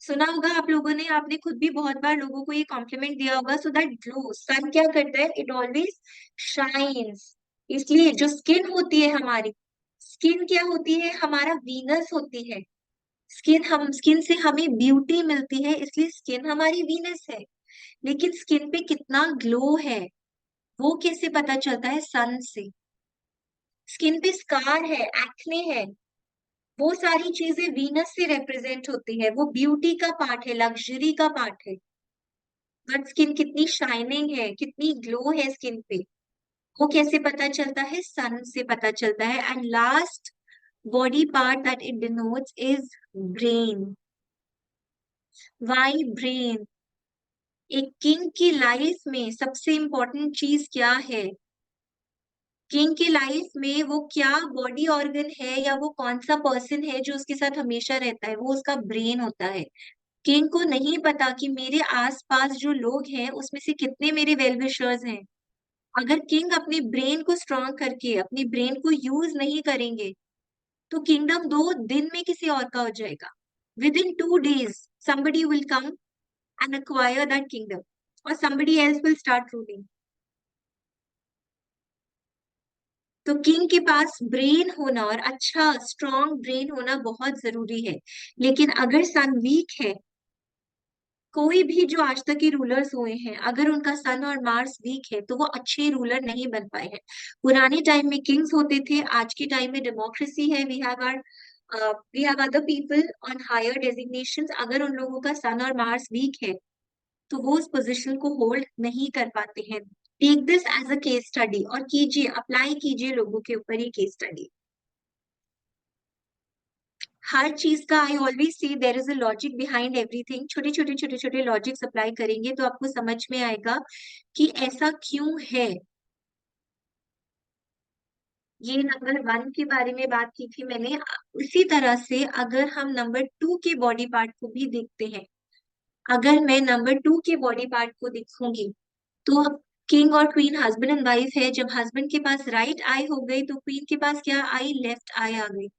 सुना होगा आप लोगों ने, आपने खुद भी बहुत बार लोगों को ये कॉम्प्लीमेंट दिया होगा। सो दैट ग्लो, सन क्या करता है? It always shines. इसलिए जो स्किन होती है हमारी, स्किन क्या होती है? हमारा वीनस होती है। स्किन से हमें ब्यूटी मिलती है, इसलिए स्किन हमारी वीनस है। लेकिन स्किन पे कितना ग्लो है वो कैसे पता चलता है? सन से। स्किन पे स्कार है, एक्ने है, वो सारी चीजें वीनस से रिप्रेजेंट होती है। वो ब्यूटी का पार्ट है, लग्जरी का पार्ट है। बट स्किन कितनी शाइनिंग है, कितनी ग्लो है स्किन पे, वो कैसे पता चलता है? सन से पता चलता है। And last body part that it denotes is brain. Why brain? एक किंग की लाइफ में सबसे इंपॉर्टेंट चीज क्या है? किंग की लाइफ में वो क्या बॉडी ऑर्गन है या वो कौन सा पर्सन है जो उसके साथ हमेशा रहता है? वो उसका ब्रेन होता है। किंग को नहीं पता कि मेरे आसपास जो लोग हैं उसमें से कितने मेरे वेल विशर्स हैं। अगर किंग अपने ब्रेन को स्ट्रांग करके अपने ब्रेन को यूज नहीं करेंगे तो किंगडम 2 दिन में किसी और का हो जाएगा। With in 2 days somebody will come and acquire that kingdom, or somebody else will start ruling. तो किंग के पास ब्रेन होना और अच्छा स्ट्रॉन्ग ब्रेन होना बहुत जरूरी है। लेकिन अगर सन वीक है, कोई भी जो आज तक के रूलर्स हुए हैं, अगर उनका सन और मार्स वीक है तो वो अच्छे रूलर नहीं बन पाए हैं। पुराने टाइम में किंग्स होते थे, आज के टाइम में डेमोक्रेसी है, we have other people on higher designations. अगर उन लोगों का सन और मार्स वीक है तो वो उस पोजीशन को होल्ड नहीं कर पाते हैं। Take this as a case study और कीजिए, अप्लाई कीजिए लोगों के ऊपर ये केस स्टडी। हर चीज का I always see there is a logic behind everything. छोटे छोटे लॉजिक्स अप्लाई करेंगे तो आपको समझ में आएगा कि ऐसा क्यों है। ये नंबर 1 के बारे में बात की थी मैंने। उसी तरह से अगर हम नंबर 2 के बॉडी पार्ट को भी देखते हैं, अगर मैं नंबर 2 के बॉडी पार्ट को देखूंगी तो किंग और क्वीन हस्बैंड एंड वाइफ है। जब हस्बैंड के पास राइट आई हो गई तो क्वीन के पास क्या आई, लेफ्ट आई आ गई।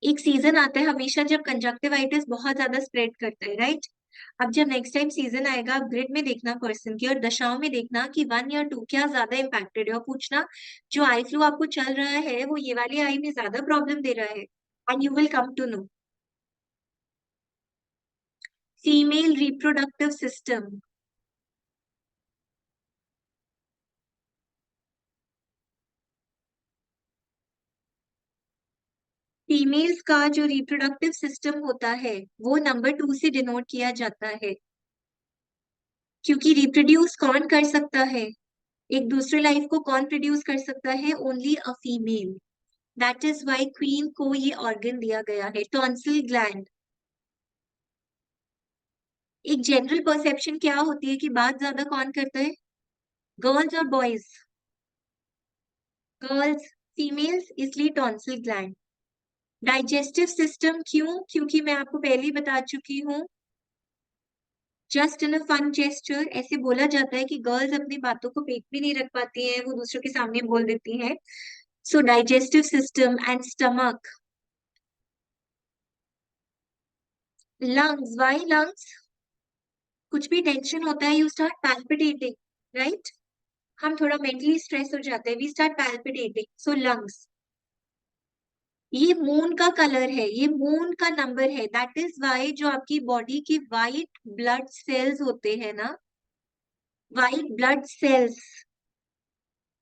एक सीजन आता है हमेशा जब कंजक्टिवाइटिस बहुत ज्यादा स्प्रेड करता है, राइट। अब जब नेक्स्ट टाइम सीजन आएगा, आप ग्रिड में देखना पर्सन की और दशाओं में देखना कि 1 या 2 क्या ज्यादा इम्पैक्टेड है, और पूछना जो आई फ्लू आपको चल रहा है वो ये वाली आई में ज्यादा प्रॉब्लम दे रहा है, and you will come to know. Female reproductive system, females का जो रिप्रोडक्टिव सिस्टम होता है वो नंबर 2 से डिनोट किया जाता है। क्योंकि रिप्रोड्यूस कौन कर सकता है, एक दूसरे लाइफ को कौन प्रोड्यूस कर सकता है, only a female. That is why queen को ये ऑर्गन दिया गया है, टॉन्सिल ग्लैंड। एक जनरल परसेप्शन क्या होती है कि बात ज्यादा कौन करता है, गर्ल्स और बॉयज, गर्ल्स, फीमेल्स, इसलिए टॉन्सिल ग्लैंड। डाइजेस्टिव सिस्टम क्यों, क्योंकि मैं आपको पहले ही बता चुकी हूँ, just in a fun gesture ऐसे बोला जाता है कि गर्ल्स अपनी बातों को पेट में नहीं रख पाती हैं, वो दूसरों के सामने बोल देती हैं। So digestive system and stomach. Lungs, why lungs, कुछ भी टेंशन होता है यू स्टार्ट पैल्पिटेटिंग, राइट। हम थोड़ा मेंटली स्ट्रेस हो जाते हैं, वी स्टार्ट पैल्पिटेटिंग, सो लंग्स। ये मून का कलर है, ये मून का नंबर है, दैट इज वाई जो आपकी बॉडी के वाइट ब्लड सेल्स होते हैं ना, वाइट ब्लड सेल्स,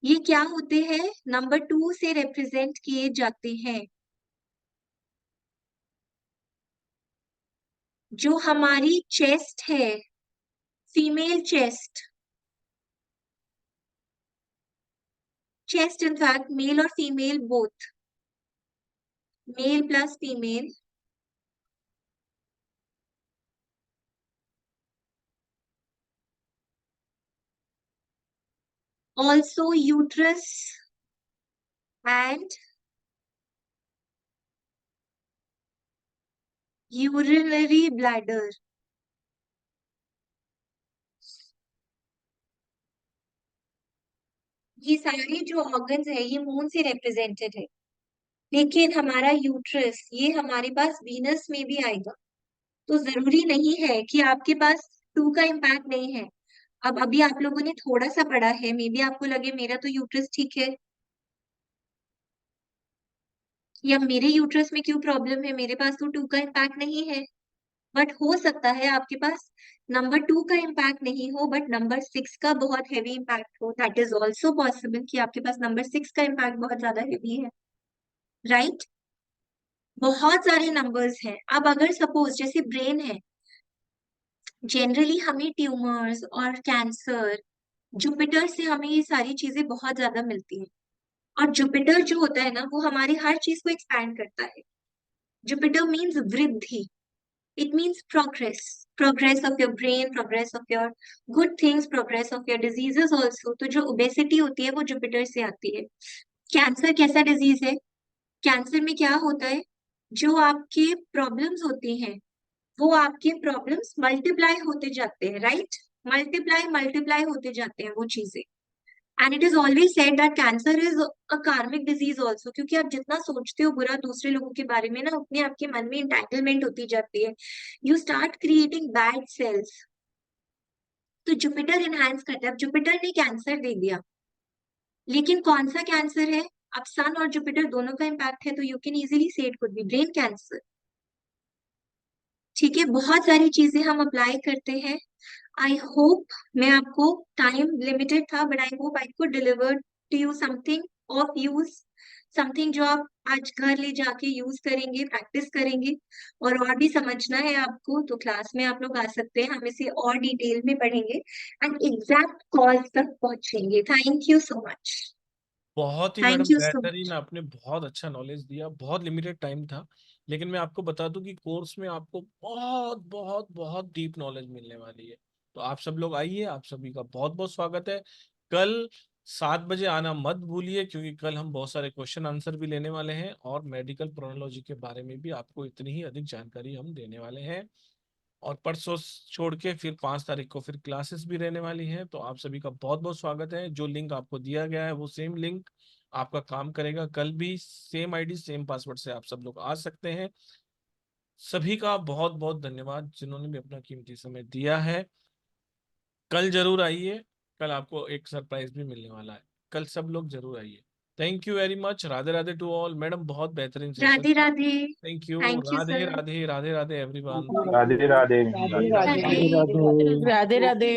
ये क्या होते हैं, नंबर 2 से रिप्रेजेंट किए जाते हैं। जो हमारी चेस्ट है, female chest, chest in fact male और female both, male plus female, also uterus and urinary bladder। ये सारे जो ऑर्गन्स है ये मून से रिप्रेजेंटेड है। लेकिन हमारा यूट्रस ये हमारे पास वीनस में भी आएगा, तो जरूरी नहीं है कि आपके पास 2 का इम्पैक्ट नहीं है। अब अभी आप लोगों ने थोड़ा सा पढ़ा है, मे बी आपको लगे मेरा तो यूट्रस ठीक है, या मेरे यूट्रस में क्यों प्रॉब्लम है, मेरे पास तो 2 का इम्पैक्ट नहीं है। बट हो सकता है आपके पास नंबर 2 का इम्पैक्ट नहीं हो बट नंबर 6 का बहुत हैवी इम्पैक्ट हो, दैट इज ऑल्सो पॉसिबल कि आपके पास नंबर 6 का इम्पैक्ट बहुत ज्यादा हैवी है, राइट। बहुत सारे नंबर्स हैं। अब अगर सपोज जैसे ब्रेन है, जनरली हमें ट्यूमर्स और कैंसर, जुपिटर से हमें ये सारी चीजें बहुत ज्यादा मिलती हैं। और जुपिटर जो होता है ना वो हमारी हर चीज को एक्सपैंड करता है। जुपिटर मीन्स वृद्धि, it means progress, progress of your brain, progress of your good things, progress of your diseases also। तो जो ओबेसिटी होती है वो जुपिटर से आती है। कैंसर कैसा डिजीज है, कैंसर में क्या होता है, जो आपके प्रॉब्लम्स होती हैं वो आपके प्रॉब्लम्स मल्टीप्लाई होते जाते हैं, राइट। मल्टीप्लाई मल्टीप्लाई होते जाते हैं वो चीजें। And it is always said that cancer is a कार्मिक डिजीज ऑल्सो, क्योंकि आप जितना सोचते हो बुरा दूसरे लोगों के बारे में ना, उतनी आपके मन में इंटाइटलमेंट होती जाती है, you start creating bad cells. तो जुपिटर इनहांस करता है। अब जुपिटर ने कैंसर दे दिया, लेकिन कौन सा कैंसर है? अब सन और जुपिटर दोनों का इम्पैक्ट है, तो यू कैन इजीली से it could be brain cancer. ठीक है, बहुत सारी चीजें हम अप्लाई करते हैं। आई होप, मैं आपको, टाइम लिमिटेड था but I hope I could deliver to you something of use, something जो आप आज घर ले जाके यूज करेंगे, प्रैक्टिस करेंगे। और भी समझना है आपको तो क्लास में आप लोग आ सकते हैं, हम इसे और डिटेल में पढ़ेंगे एंड एग्जैक्ट कॉज तक पहुंचेंगे। Thank you so much. बहुत ही मैडम थैंक यू सो बेहतरीन, मच। आपने बहुत अच्छा नॉलेज दिया। बहुत लिमिटेड टाइम था, लेकिन मैं आपको बता दूं कि कोर्स में आपको बहुत बहुत बहुत डीप नॉलेज मिलने वाली है। तो आप सब लोग आइए, आप सभी का बहुत बहुत स्वागत है। कल 7 बजे आना मत भूलिए, क्योंकि कल हम बहुत सारे क्वेश्चन आंसर भी लेने वाले हैं और मेडिकल प्रोनोलॉजी के बारे में भी आपको इतनी ही अधिक जानकारी हम देने वाले हैं। और परसों छोड़ के फिर 5 तारीख को फिर क्लासेस भी रहने वाली हैं। तो आप सभी का बहुत बहुत स्वागत है। जो लिंक आपको दिया गया है वो सेम लिंक आपका काम करेगा। कल भी सेम आईडी सेम पासवर्ड से आप सब लोग आ सकते हैं। सभी का बहुत बहुत धन्यवाद जिन्होंने भी अपना कीमती समय दिया है। कल जरूर आइए, कल आपको एक सरप्राइज भी मिलने वाला है। कल सब लोग जरूर आइए। Thank you very much. Radhe Radhe to all. Madam बहुत बेहतरीन सेशन राधे था। Radhe. Thank you. Thank you Radhe sir. Radhe Radhe Radhe everyone. Radhe Radhe Radhe Radhe Radhe Radhe. Radhe. Radhe Radhe.